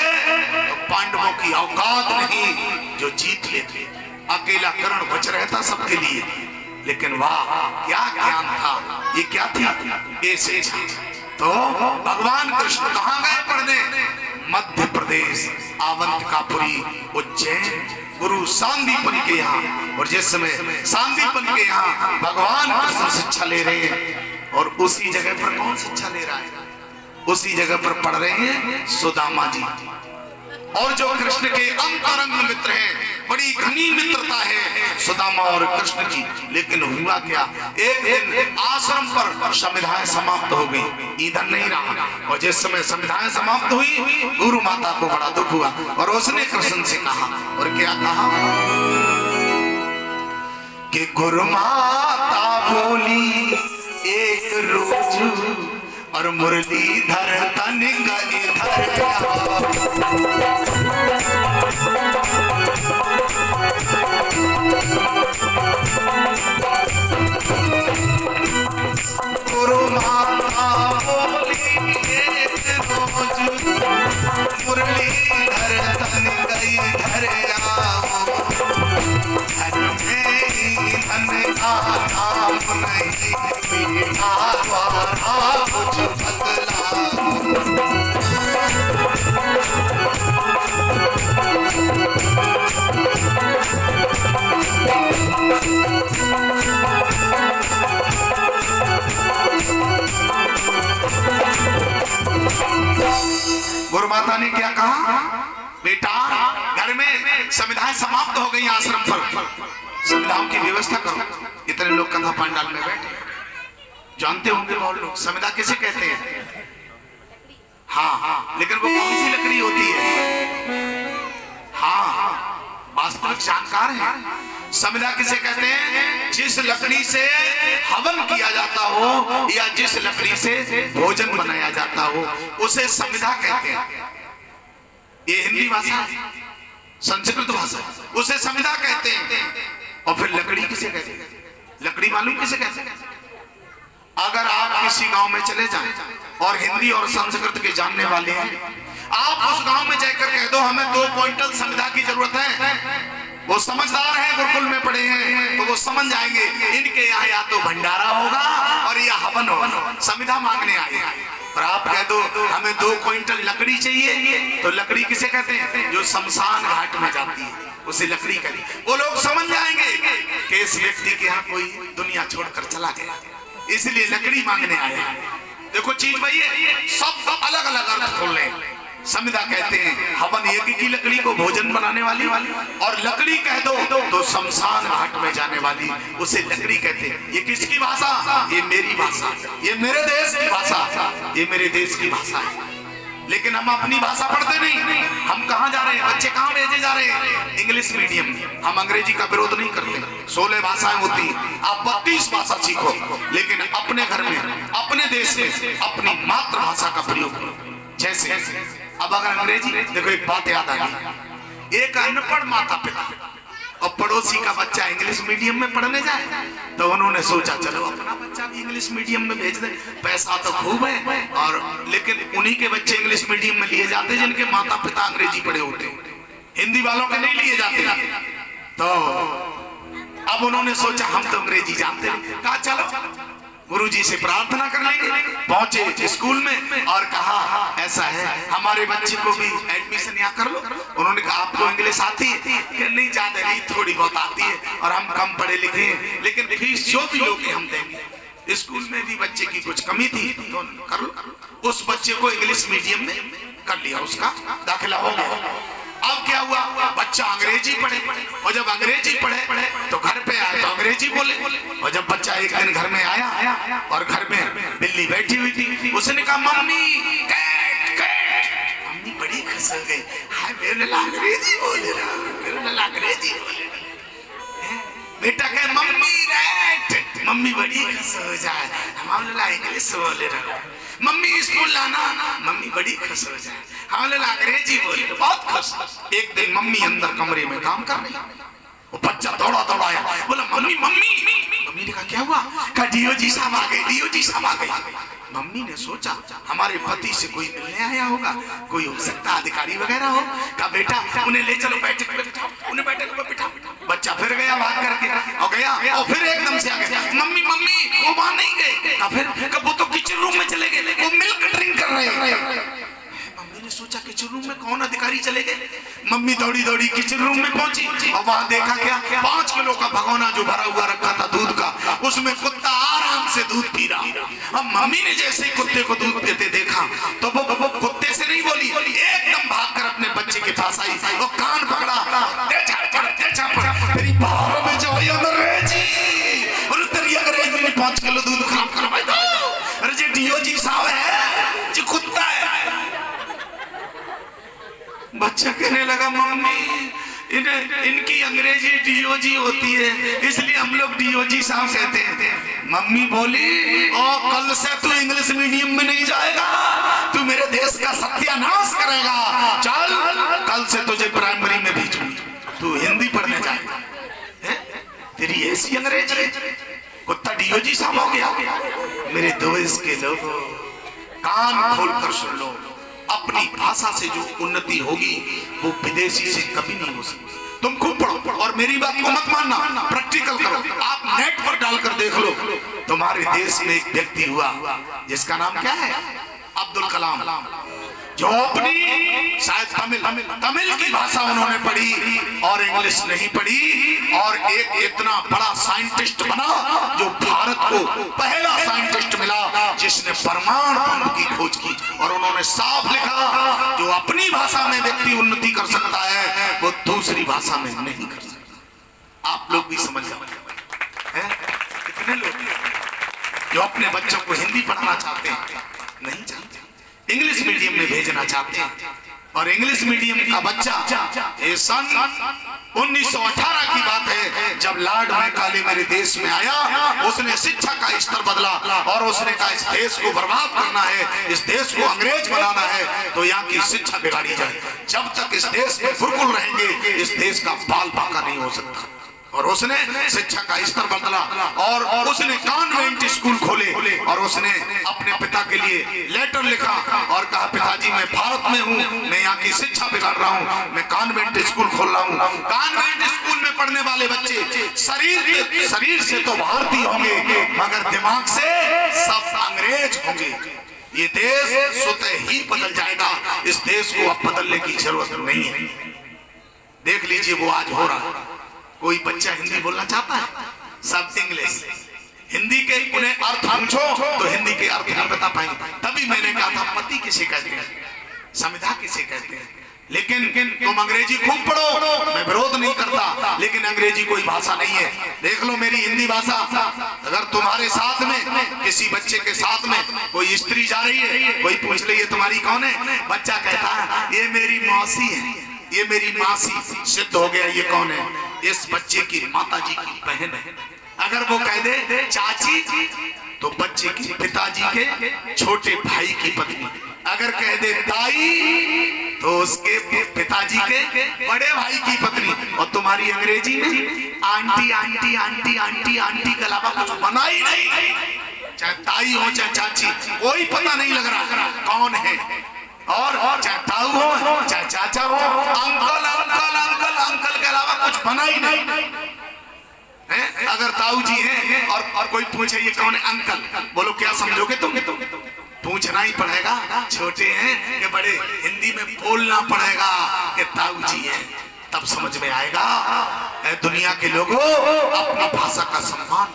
तो पांडवों की औकात नहीं जो जीत लेते। अकेला कर्ण बच रहता सबके लिए, लेकिन वाह क्या ज्ञान था। ये क्या थी? ऐसे तो भगवान कृष्ण कहाँ गए पढ़ने? मध्य प्रदेश, आवंतिकापुरी, उज्जैन, गुरु सांदीपन के यहाँ। और जिस समय सांदीपन के यहाँ भगवान कृष्ण शिक्षा ले रहे हैं, और उसी जगह पर कौन शिक्षा ले रहा है? उसी जगह पर पढ़ रहे हैं सुदामा जी, और जो कृष्ण के अंतरंग मित्र हैं। बड़ी घनी मित्रता है सुदामा और कृष्ण की। लेकिन हुआ क्या, एक दिन आश्रम पर संविधाएं समाप्त हो गई, ईंधन नहीं रहा। और जिस समय संविधाएं समाप्त हुई, गुरु माता को बड़ा दुख हुआ और उसने कृष्ण से कहा, और क्या कहा कि गुरु माता बोली एक रोज, और मुरलीधर तन गए गुरु माता बोली एक रोज, मुरलीधर तन गई घर आओ। धन में धन का नाम नहीं, मीठा द्वारा कुछ बदला। गुरु माता ने क्या कहा, बेटा घर में संविधाएं समाप्त हो गई, आश्रम पर संविधाओं की व्यवस्था करो। इतने लोग कथा पंडाल में बैठे, जानते होंगे बहुत लोग संविधा किसे कहते हैं। हाँ, लेकिन वो कौन सी लकड़ी होती है? हाँ, वास्तविक जानकार है। संविधा किसे कहते हैं? जिस लकड़ी से हवन किया जाता हो या जिस लकड़ी से भोजन बनाया जाता हो उसे संविधा कहते हैं। ये हिंदी भाषा, संस्कृत भाषा, उसे संविधा कहते हैं। और फिर लकड़ी किसे कहते हैं? लकड़ी मालूम किसे कहते हैं? अगर आप किसी गांव में चले जाएं और हिंदी और संस्कृत के जानने वाले हैं, आप उस गांव में जाकर कह दो हमें 2 क्विंटल संविधा की जरूरत है, वो समझदार हैं, गुरुकुल में पढ़े हैं, तो वो समझ जाएंगे इनके यहाँ या तो भंडारा होगा और या हवन होगा, संविधा मांगने आए। और आप कह दो हमें 2 क्विंटल लकड़ी चाहिए, तो लकड़ी किसे कहते हैं? जो शमशान घाट में जाती है उसे लकड़ी कहते। वो लोग समझ जाएंगे कि इस व्यक्ति के यहाँ कोई दुनिया छोड़कर चला गया, इसलिए लकड़ी मांगने आया है। देखो चीज भाई है, सब अलग अलग अर्थ खोल रहे हैं। संविधा कहते हैं हवन यज्ञ की लकड़ी को भोजन बनाने वाली, और लकड़ी कह दो तो शमशान घाट में जाने वाली, उसे लकड़ी कहते हैं। ये किसकी भाषा? ये मेरी भाषा, ये मेरे देश की भाषा, ये मेरे देश की भाषा है। लेकिन हम अपनी भाषा पढ़ते नहीं। हम कहाँ जा रहे हैं? बच्चे कहाँ भेजे जा रहे हैं? English medium. हम अंग्रेजी का विरोध नहीं करते, 16 भाषाएं होती हैं, आप 32 भाषा सीखो, लेकिन अपने घर में, अपने देश में अपनी मातृभाषा का प्रयोग करो। जैसे अब अगर अंग्रेजी, देखो एक बात याद आ गई, एक अनपढ़ माता पिता और पड़ोसी का बच्चा इंग्लिश मीडियम में पढ़ने जाए, तो उन्होंने सोचा चलो अपना बच्चा भी इंग्लिश मीडियम में भेज दे, पैसा तो खूब है, और लेकिन उन्हीं के बच्चे इंग्लिश मीडियम में लिए जाते जिनके माता पिता अंग्रेजी पढ़े होते, हिंदी वालों के नहीं लिए जाते। तो अब उन्होंने सोचा हम तो अंग्रेजी जानते नहीं, कहा चलो गुरुजी से प्रार्थना कर लेंगे। पहुंचे स्कूल में और कहा ऐसा है हमारे बच्चे को भी एडमिशन यहाँ कर लो। उन्होंने कहा आपको इंग्लिश आती है? कि नहीं ज्यादा नहीं, थोड़ी बहुत आती है, और हम कम पढ़े लिखे हैं, लेकिन फीस जो भी लोगे हम देंगे। स्कूल में भी बच्चे की कुछ कमी थी तो कर लो। उस बच्चे को इंग्लिश मीडियम में कर लिया, उसका दाखिला हो गया। अब क्या हुआ? बच्चा अंग्रेजी पढ़े, और जब अंग्रेजी पढ़े तो घर पे आए तो अंग्रेजी बोले। और जब बच्चा एक दिन घर में आया और घर में बिल्ली बैठी हुई थी, उसने कहा मम्मी कैट कैट। मम्मी बड़ी खुश हो गई, हाय मेरे लाल अंग्रेजी बोले रहा, मेरे लाल अंग्रेजी बोले रहा। बेटा कहे मम्मी रैट, मम्मी बड़ी खुश हो जाए, हमारे लाल इंग्लिश बोले रहा। मम्मी स्कूल लाना, मम्मी बड़ी खुश हो जाए, हमारे लाल अंग्रेजी बोले, बहुत खुश। एक दिन मम्मी अंदर कमरे में काम कर रही, वो बच्चा दौड़ा दौड़ा आया, बोला मम्मी मम्मी। मम्मी ने कहा क्या हुआ? कहा डीओजी साहब आ गए, डीओजी साहब आ गए। मम्मी ने सोचा हमारे पति से कोई मिलने आया होगा, कोई हो सकता अधिकारी वगैरह हो। कहा बेटा उन्हें ले चलो, बैठक पे बिठाओ, उन्हें बैठक पे बिठाओ। बच्चा फिर गया भाग करके और गया, और फिर एकदम से आ गया, मम्मी मम्मी वो वहां नहीं गए। कहा फिर? वो तो किचन रूम में चले गए, वो मिल्क ड्रिंक कर रहे हैं। मम्मी ने सोचा किचन रूम में कौन अधिकारी चले गए। मम्मी दौड़ी दौड़ी किचन रूम में पहुंची और वहां देखा क्या? 5 किलो का भगोना जो भरा हुआ रखा था दूध का, उसमें कुत्ता आराम से दूध पी रहा। अब मम्मी ने जैसे ही कुत्ते को दूध देते देखा तो वो कुत्ते से नहीं बोली, एकदम भागकर अपने बच्चे के पास आई, वो कान पकड़ा, तेरी बाहर में जाओ अंग्रेजी, और तेरी अंग्रेजी ने 5 किलो दूध खराब करवाई दो। अरे जी डीओजी साहब है, जी कुत्ता है। बच्चा कहने लगा मम्मी इनकी अंग्रेजी डीओजी होती है, इसलिए हम लोग डीओजी साहब कहते हैं। मम्मी बोली ओ कल से तू इंग्लिश मीडियम में नहीं जाएगा, तू मेरे देश का सत्यानाश करेगा। चल कल से तुझे प्राइमरी में भेजूंगी, तू हिंदी पढ़ने जाएगा। तेरी ऐसी अंग्रेजी, कुत्ता डीओजी साहब हो गया। मेरे देश के लोगों कान खोलकर सुन लो, अपनी भाषा से जो उन्नति होगी वो विदेशी से कभी नहीं हो सकती। तुम खूब पढ़ो और मेरी बात को मत मानना, प्रैक्टिकल करो। आप नेट पर डालकर देख लो, तुम्हारे देश में एक व्यक्ति हुआ जिसका नाम क्या है? अब्दुल कलाम, जो अपनी शायद तमिल की भाषा उन्होंने पढ़ी और इंग्लिश नहीं पढ़ी, और एक इतना बड़ा साइंटिस्ट बना जो भारत को पहला साइंटिस्ट मिला जिसने परमाणु बम की खोज की। और उन्होंने साफ लिखा जो अपनी भाषा में व्यक्ति उन्नति कर सकता है वो दूसरी भाषा में नहीं कर सकता। आप लोग भी समझ जाओ, कितने लोग जो अपने बच्चों को हिंदी पढ़ाना चाहते हैं, नहीं चाहते, इंग्लिश मीडियम में भेजना चाहते हैं। और इंग्लिश मीडियम का बच्चा ये सन 1918 की बात है जब लॉर्ड मैकाले मेरे देश में आया, उसने शिक्षा का स्तर बदला और उसने कहा इस देश को बर्बाद करना है, इस देश को अंग्रेज बनाना है तो यहाँ की शिक्षा बिगाड़ी जाए। जब तक इस देश में गुरुकुल रहेंगे इस देश का बाल बांका नहीं हो सकता। और उसने शिक्षा का स्तर बदला और उसने कॉन्वेंट स्कूल खोले और उसने अपने पिता के लिए लेटर लिखा और कहा पिताजी मैं भारत में हूँ, मैं यहाँ की शिक्षा बिगाड़ रहा हूँ, मैं कॉन्वेंट स्कूल खोल रहा हूँ। कॉन्वेंट स्कूल में पढ़ने वाले बच्चे शरीर से तो भारतीय होंगे मगर दिमाग से सब अंग्रेज होंगे। ये देश स्वतः ही बदल जाएगा, इस देश को अब बदलने की जरूरत नहीं है। देख लीजिए वो आज हो रहा है। कोई बच्चा हिंदी बोलना चाहता है, सब इंग्लिश। हिंदी के उन्हें अर्थ पूछो तो हिंदी के अर्थ नहीं बता पाएंगे। तभी मैंने कहा था पति किसे कहते हैं, संविधा किसे कहते हैं। लेकिन तुम अंग्रेजी खूब पढ़ो, मैं विरोध नहीं करता, लेकिन अंग्रेजी कोई भाषा नहीं है। देख लो मेरी हिंदी भाषा, अगर तुम्हारे साथ में किसी बच्चे के साथ में कोई स्त्री जा रही है, कोई पूछ ले ये तुम्हारी कौन है, बच्चा कहता है ये मेरी मौसी है, ये मेरी मासी, सिद्ध हो गया ये कौन है, इस बच्चे की माताजी की बहन है। अगर वो कह दे चाची तो बच्चे की पिताजी के छोटे भाई की पत्नी, अगर कह दे ताई तो उसके पिताजी के बड़े भाई की पत्नी। और तुम्हारी अंग्रेजी में aunty aunty aunty aunty aunty के अलावा कुछ बना ही नहीं, चाहे ताई हो चाहे चाची, कोई पता नहीं लग रहा कौन है। और चाहे ताऊ हो चाहे चाचा हो, अंकल अंकल अंकल अंकल के अलावा कुछ बना ही नहीं है। अगर ताऊ जी हैं और कोई पूछे ये कौन है, अंकल, बोलो क्या समझोगे तुम? पूछना ही पड़ेगा, छोटे हैं कि बड़े, हिंदी में बोलना पड़ेगा कि ताऊ जी हैं, तब समझ में आएगा। दुनिया के लोगों अपनी भाषा का सम्मान,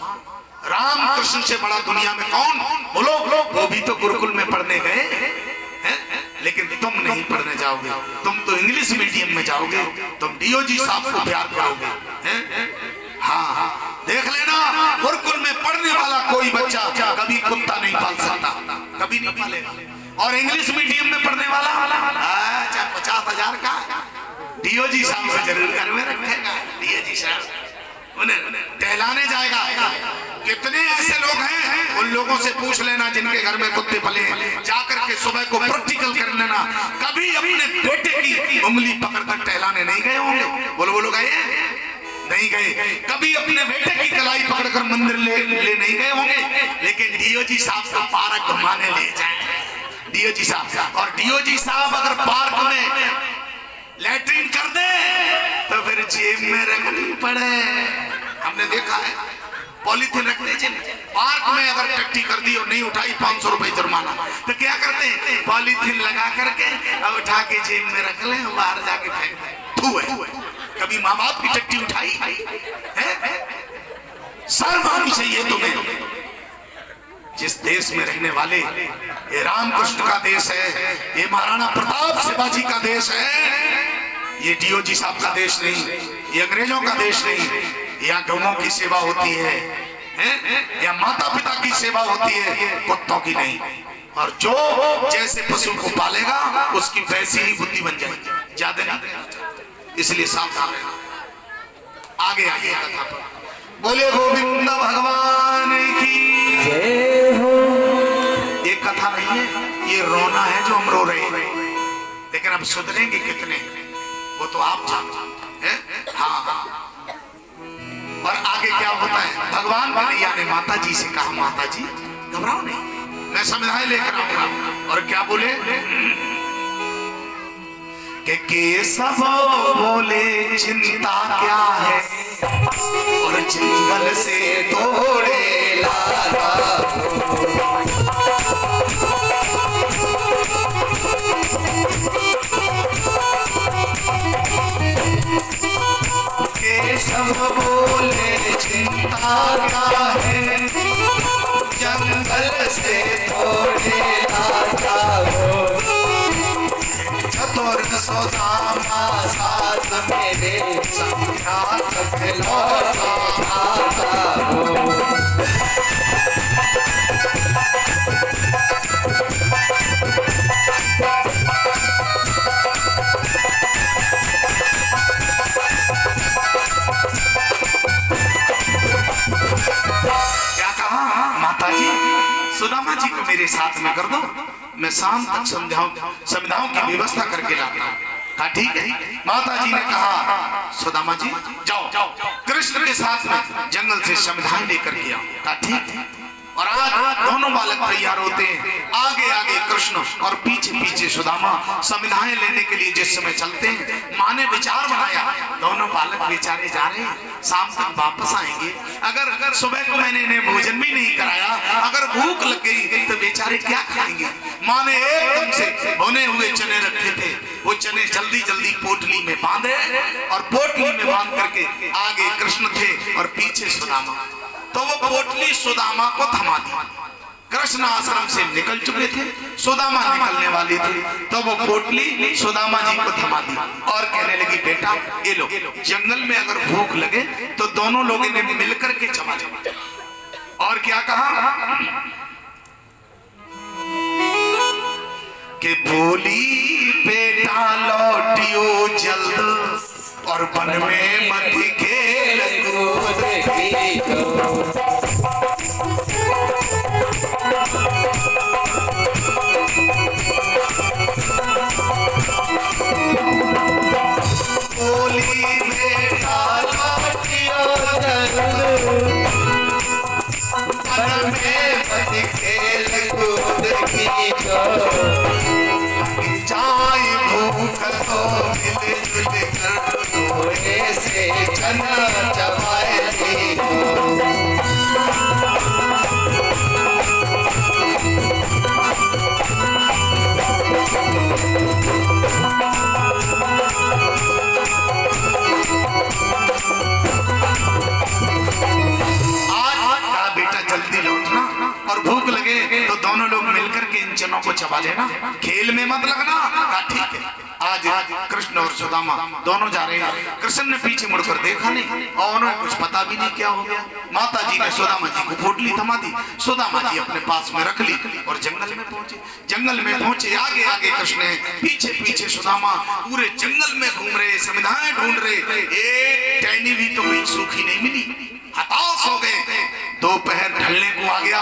राम कृष्ण से बड़ा दुनिया में कौन, बोलो? वो भी तो गुरुकुल में पढ़ने गए, लेकिन तुम नहीं पढ़ने जाओगे, तुम तो इंग्लिश मीडियम में जाओगे, तुम डीओजी साहब को प्यार करोगे। हाँ, देख लेना गुरुकुल में पढ़ने वाला कोई बच्चा कभी कुत्ता नहीं पाल सकता, कभी नहीं पालेगा। और इंग्लिश मीडियम में पढ़ने वाला चाहे 50,000 का डीओजी साहब को जरूर घर में रखेगा। डीओजी साहब उन्हें टहलाने जाएगा। कितने ऐसे लोग हैं, उन लोगों से पूछ लेना जिनके घर में कुत्ते पले हैं, जाकर के सुबह को प्रैक्टिकल कर लेना, कभी अपने बेटे की उंगली पकड़कर टहलाने नहीं गए होंगे? बोलो बोलो, गए नहीं गए? कभी अपने बेटे की कलाई पकड़कर मंदिर ले नहीं गए होंगे? लेकिन डीओजी साहब को पार्क घुमाने ले जाए डीओजी साहब। और डीओजी साहब अगर पार्क में लैट्रिन कर दे तो फिर जेब में रखनी पड़े। हमने देखा है पॉलीथिन रखते हैं पार्क में, अगर टट्टी कर दी और नहीं उठाई 500 रुपए जुर्माना। तो क्या करते हैं, पॉलीथिन लगा करके और उठा के जेब में रख ले, बाहर जाके फेंक दे। कभी माँ बाप की टट्टी उठाई है? शर्म आनी चाहिए तुम्हें। जिस देश में रहने वाले, ये रामकृष्ण का देश है, ये महाराणा प्रताप शिवाजी का देश है, ये डीओजी साहब का देश नहीं, ये अंग्रेजों का देश नहीं। यहाँ गौओं की सेवा होती है, या माता पिता की सेवा होती है, कुत्तों की नहीं। और जो जैसे पशु को पालेगा उसकी वैसी ही बुद्धि बन जाएगी, ज्यादा नहीं। इसलिए सावधान रहना। आगे आगे कथा पर बोले गोविंद भगवान की जय हो। ये कथा नहीं है, ये रोना है जो हम रो रहे हैं, लेकिन अब सुधरेंगे कितने वो तो आप जानते हैं। हाँ, और आगे क्या होता है, भगवान कन्हैया ने माता जी से कहा, माता जी घबराओ नहीं, मैं संविधान लेकर आऊंगा। और क्या बोले कि केशव बोले चिंता क्या है, और जंगल से तोड़े लाला। सब बोले चिंता क्या है, जंगल से थोड़े राजा हो। चतुर सुदामा साथ मेरे संख्यात लौटा आता हो। सुदामा जी को मेरे साथ में कर दो, मैं शाम तक संविधाओं की व्यवस्था करके लाता हूँ। कहा ठीक है। माता जी ने कहा सुदामा जी जाओ कृष्ण के साथ में जंगल से संविधाएं लेकर के आओ। कहा ठीक है। और आज दोनों बालक तैयार होते हैं, आगे आगे कृष्ण और पीछे पीछे सुदामा संविधाएं लेने के लिए जिस समय चलते हैं, माँ ने विचार बनाया दोनों बालक बेचारे जा रहे हैं, शाम तक वापस आएंगे। अगर सुबह को मैंने इन्हें भोजन भी नहीं कराया, अगर भूख लग गई तो बेचारे क्या खाएंगे। माँ ने एकदम से भुने हुए चने रखे थे, वो चने जल्दी जल्दी पोटली में बांधे और पोटली में बांध करके आगे कृष्ण थे और पीछे सुदामा। तो वो पोटली सुदामा को थमा दी। कृष्ण आश्रम से निकल चुके थे, सुदामा निकलने वाली थी, तो वो पोटली सुदामा जी को थमा दी और कहने लगी बेटा ये लो, जंगल में अगर भूख लगे तो दोनों लोगों ने मिलकर के चबा लेना। और क्या कहा कि बोली बेटा लौटियो जल्द और वन में मत खेल कूद बोली बेटा लौटियो जल्द वन में मत खेल कूद कीजो, जाए भूख तो मिल जुल कर थोड़े से चना चबाए और भूख लगे तो दोनों लोग मिलकर के इन चनों को चबा लेना, खेल में मत लगना। ठीक है। आज कृष्ण और सुदामा दोनों जा रहे हैं। कृष्ण ने पीछे मुड़कर देखा नहीं और उन्हें कुछ पता भी नहीं क्या हो गया। माता जी ने सुदामा जी को पोटली थमा दी, सुदामा जी अपने पास में रख ली और जंगल में पहुंचे। जंगल में पहुंचे, आगे आगे कृष्ण है, पीछे पीछे सुदामा, पूरे जंगल में घूम रहे, संविधाएं ढूंढ रहे। एक टहनी भी तो कोई सूखी नहीं मिली, हताश हो गए। दोपहर ढलने को आ गया,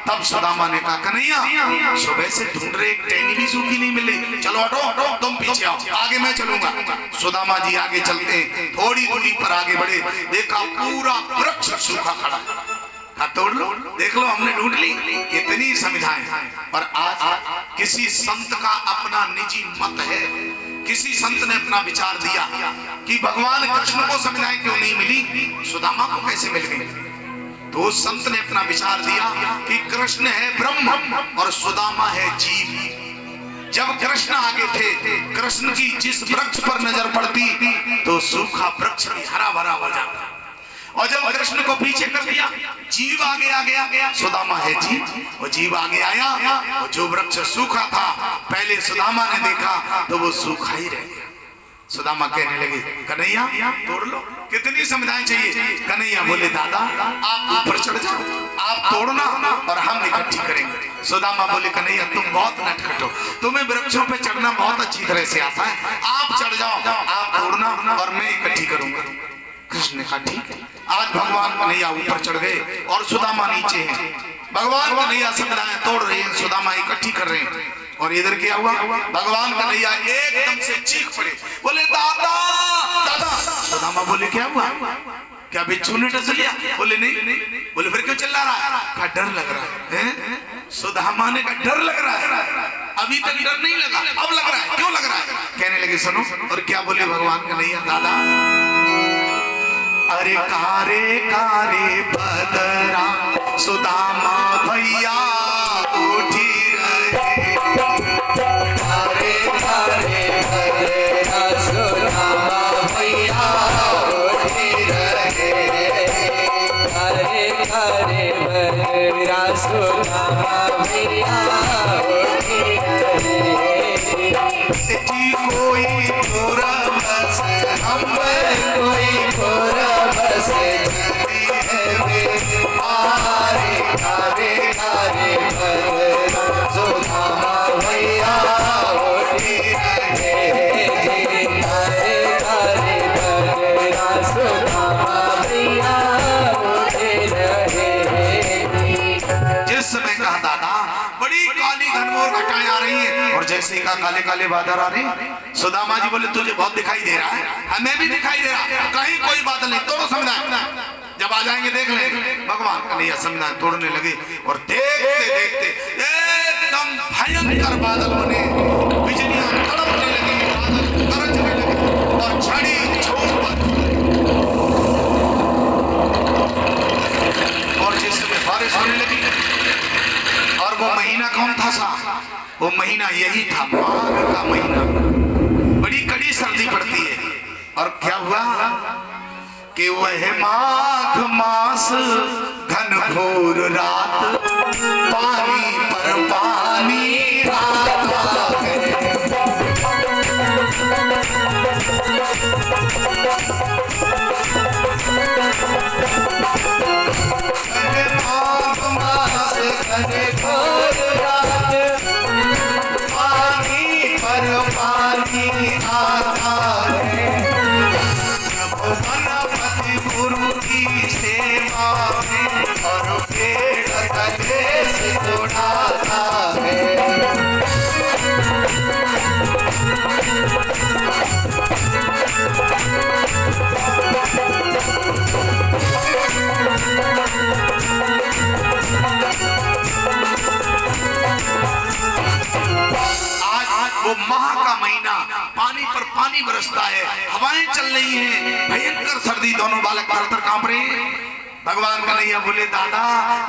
तब सुदामा ने कहा कन्हैया सुबह से ढूंढ रहे, एक टहनी भी सूखी नहीं मिली, चलो हटो तुम पीछे आओ, आगे मैं चलूंगा। सुदामा जी आगे चलते, थोड़ी दूरी पर आगे बढ़े, देखा पूरा वृक्ष सूखा खड़ा। हाँ तोड़ लो, देख लो हमने ढूंढ ली, कितनी संविधाएं। और आज किसी संत का अपना निजी मत है, किसी संत ने अपना विचार दिया कि भगवान कृष्ण को संविधाएं क्यों नहीं मिली, सुदामा को कैसे मिल गई। तो उस संत ने अपना विचार दिया कि कृष्ण है ब्रह्म और सुदामा है जीव। जब कृष्ण आगे थे, कृष्ण की जिस वृक्ष पर नजर पड़ती तो सूखा वृक्ष भी हरा भरा हो जाता, और जब कृष्ण को पीछे कर दिया, जीव आगे आ गया, सुदामा है जीव, वो जीव आगे आया, और जो वृक्ष सूखा था पहले सुदामा ने देखा तो वो सूखा ही रह गया। सुदामा कहने लगे कन्हैया तोड़ लो, कितनी संविधाएं चाहिए। कन्हैया बोले दादा आप ऊपर चढ़ जाओ, आप तोड़ना और हम इकट्ठी करेंगे। सुदामा बोले कन्हैया तुम बहुत नटखट हो, तुम्हें वृक्षों पे चढ़ना बहुत अच्छी तरह से आता है, आप चढ़ जाओ, आप तोड़ना और मैं इकट्ठी करूंगा। कृष्ण ने कहा ठीक है। आज भगवान कन्हैया ऊपर चढ़ गए और सुदामा नीचे हैं। भगवान कन्हैया संविधाएं तोड़ रहे हैं, सुदामा इकट्ठी कर रहे हैं। और इधर क्या हुआ, भगवान कन्हैया एकदम से चीख पड़े, बोले दादा दादा। सुदामा बोले क्या हुआ, क्या बिच्छू ने डस लिया। बोले नहीं। बोले फिर क्यों चिल्ला रहा है। डर लग रहा है। सुदामा ने कहा डर लग रहा है, अभी तक डर नहीं लगा, अब लग रहा है, क्यों लग रहा है। कहने लगे सुनो, और क्या बोले भगवान कन्हैया दादा, अरे कारे कारे बदरा सुदामा भैया उठी रहे, कारे कारे बदरा सुदामा भैया उठी रहे। कोई पूरब से चलती है आरे घरे घरे भगरा सुदामा भैया उठी रहे जी घरे घरे भगरा सुदामा भैया उठी रहे। जिस समय कहा दादा बड़ी काली घनघोर घटाएं आ रही हैं और जैसे ही कहा काले काले बादल आ रहे हैं, सुदामा जी बोले तुझे बहुत दिखाई दे रहा है, हमें भी दिखाई दे रहा है, कहीं कोई बादल नहीं, तोड़ो समझाए, जब आ जाएंगे देख लेंगे। भगवान कन्हैया समझाए, तोड़ने लगे और देखते देखते एकदम भयंकर बादल बने, बिजलियां तड़पने लगी, बादल गरजने लगे और झड़ी झूम और जिस समय बारिश होने लगी। और वो महीना कौन था साहब? वो महीना यही था, माघ का महीना। बड़ी कड़ी सर्दी पड़ती है और क्या हुआ कि वह माघ मास घनघोर रात, पानी पर पानी आता है। माघ मास घनघोर रात, पानी पर पानी आता है। गणपति गुरु की सेवा में और पेड़ तले से उड़ाता है। वो माह का महीना, पानी पर पानी बरसता है, हवाएं चल रही हैं, भयंकर सर्दी, दोनों बालक थर-थर कांप रहे हैं। भगवान कन्हैया बोले दादा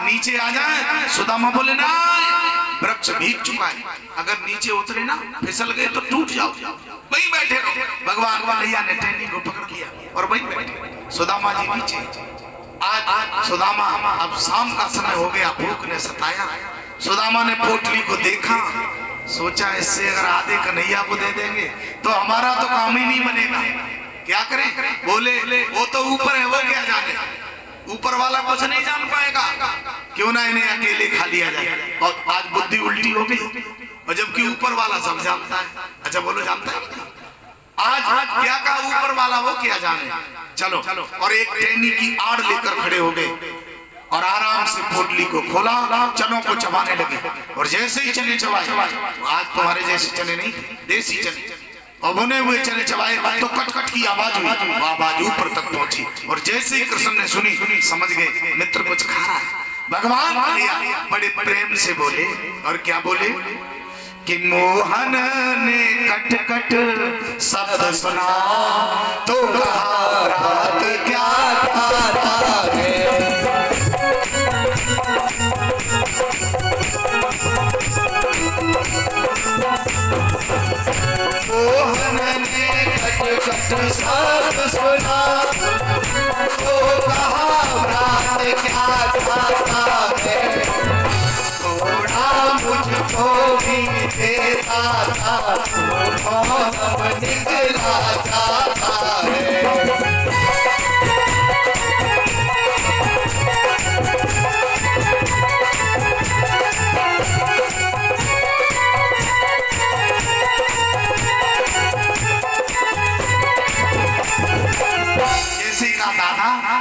नीचे आ जाए। सुदामा बोले ना, वृक्ष भीग चुका है, अगर नीचे उतरे ना फिसल गए तो टूट जाओ, वहीं बैठे रहो। भगवान कन्हैया ने टहनी को पकड़ लिया और वहीं बैठे। सुदामा जी नीचे। आज सुदामा, अब शाम का समय हो गया, भूख ने सताया। सुदामा ने पोटली को देखा, सोचा इससे अगर आधे कन्हैया को दे देंगे तो हमारा तो काम ही नहीं बनेगा, क्या करें? बोले वो तो ऊपर है, वो क्या जाने, ऊपर वाला कुछ नहीं जान पाएगा, क्यों ना इन्हें अकेले खा लिया जाए। और आज बुद्धि उल्टी हो गई, और जबकि ऊपर वाला सब जानता है। अच्छा बोलो, जानता है? आज क्या कहा ऊपर वाला, वो क्या जाने। चलो, और एक टहनी की आड़ लेकर खड़े हो गए और आराम से पोटली को खोला, चनों को चबाने लगे। और जैसे ही चने चबाए, आज तुम्हारे जैसे चने नहीं, देसी चने, और भुने हुए चने चबाए तो कट कट की आवाज हुई, आवाज ऊपर तक पहुंची। और जैसे ही कृष्ण ने सुनी, समझ गए मित्र कुछ खा रहा है। भगवान बड़े प्रेम से बोले, और क्या बोले कि मोहन ने कट कट शब्द सुना तो कहा रात क्या खाता है। मोहन ने कट कट शब्द सुना तो कहा रात क्या खाता है। थोड़ा मुझको भी देता था, मौसम निकला जाता है।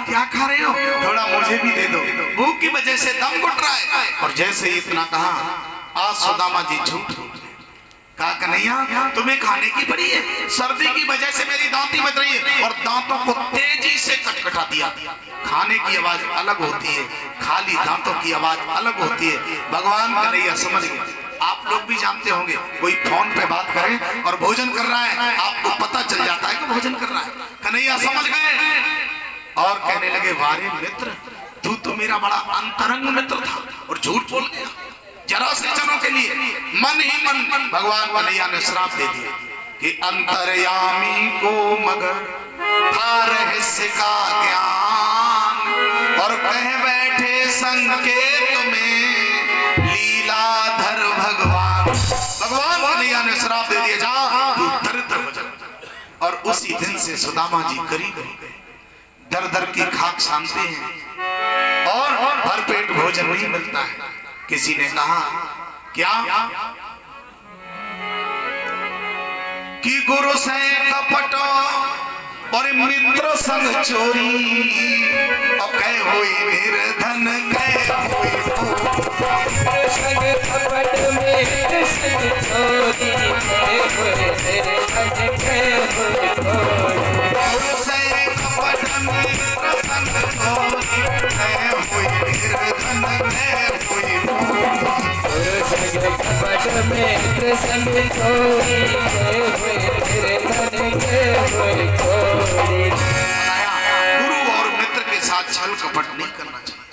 क्या खा रहे हो, थोड़ा मुझे भी दे दो, भूख की वजह से दम घुट रहा है। और जैसे ही इतना कहा, आज सुदामा जी झूठ कहा, कन्हैया तुम्हें खाने की पड़ी है, सर्दी की वजह से मेरी दांती बज रही है, और दांतों को तेजी से कटकटा दिया। खाने की आवाज अलग होती है, खाली दांतों की आवाज अलग होती है। भगवान कन्हैया समझ गए। आप लोग भी जानते होंगे, कोई फोन पे बात करे और भोजन कर रहा है, आपको पता चल जाता है कि भोजन कर रहा है। कन्हैया समझ गए और कहने लगे, वारे मित्र, तू तो मेरा बड़ा अंतरंग मित्र था और झूठ बोल गया जरा से चनों के लिए। मन ही मन भगवान कन्हैया ने श्राप दे दिया कि अंतर्यामी को मगर था रहस्य का ज्ञान, और कह बैठे संकेत में लीलाधर भगवान। भगवान कन्हैया ने श्राप दे दिया, जा तू दरिद्र हो जा। और उसी दिन से सुदामा जी करीब हो गए। दर दर की खाक शांति हैं और भरपेट भोजन नहीं मिलता है। किसी ने कहा क्या कि गुरु से कपट और मित्र संग चोरी और कह होई निर्धन कह होई संग कपट में संग चोरी तेरे संग गुरु से कपट मित्र संग चोरी कह होई निर्धन कह होई संग कपट में संग चोरी तेरे धन गुरु और मित्र के साथ छल कपट नहीं करना चाहिए,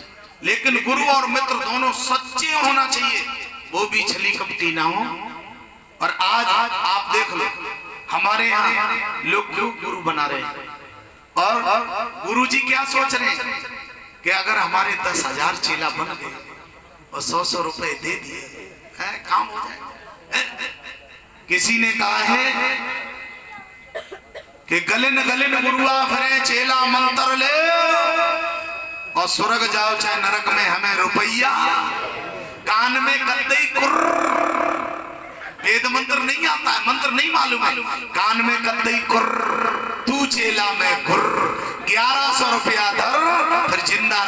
लेकिन गुरु और मित्र दोनों सच्चे होना चाहिए, वो भी छली कपटी ना हो। और आज आप देख लो हमारे यहाँ लोग गुरु बना रहे हैं और गुरु जी क्या सोच रहे हैं कि अगर हमारे 10,000 चेला बन गए और 100-100 रुपए दे दिए काम हो जाए। किसी ने कहा है कि गलिन गलिन गुरुआ भरे चेला मंत्र ले और स्वर्ग जाओ चाहे नरक में हमें रुपया। कान में कद्दई कुर्र, वेद मंत्र नहीं आता है, मंत्र नहीं मालूम है, कान में कद्दई कुर्र, तू चेला में गुर्र, 1100 रुपया धर फिर जिंदा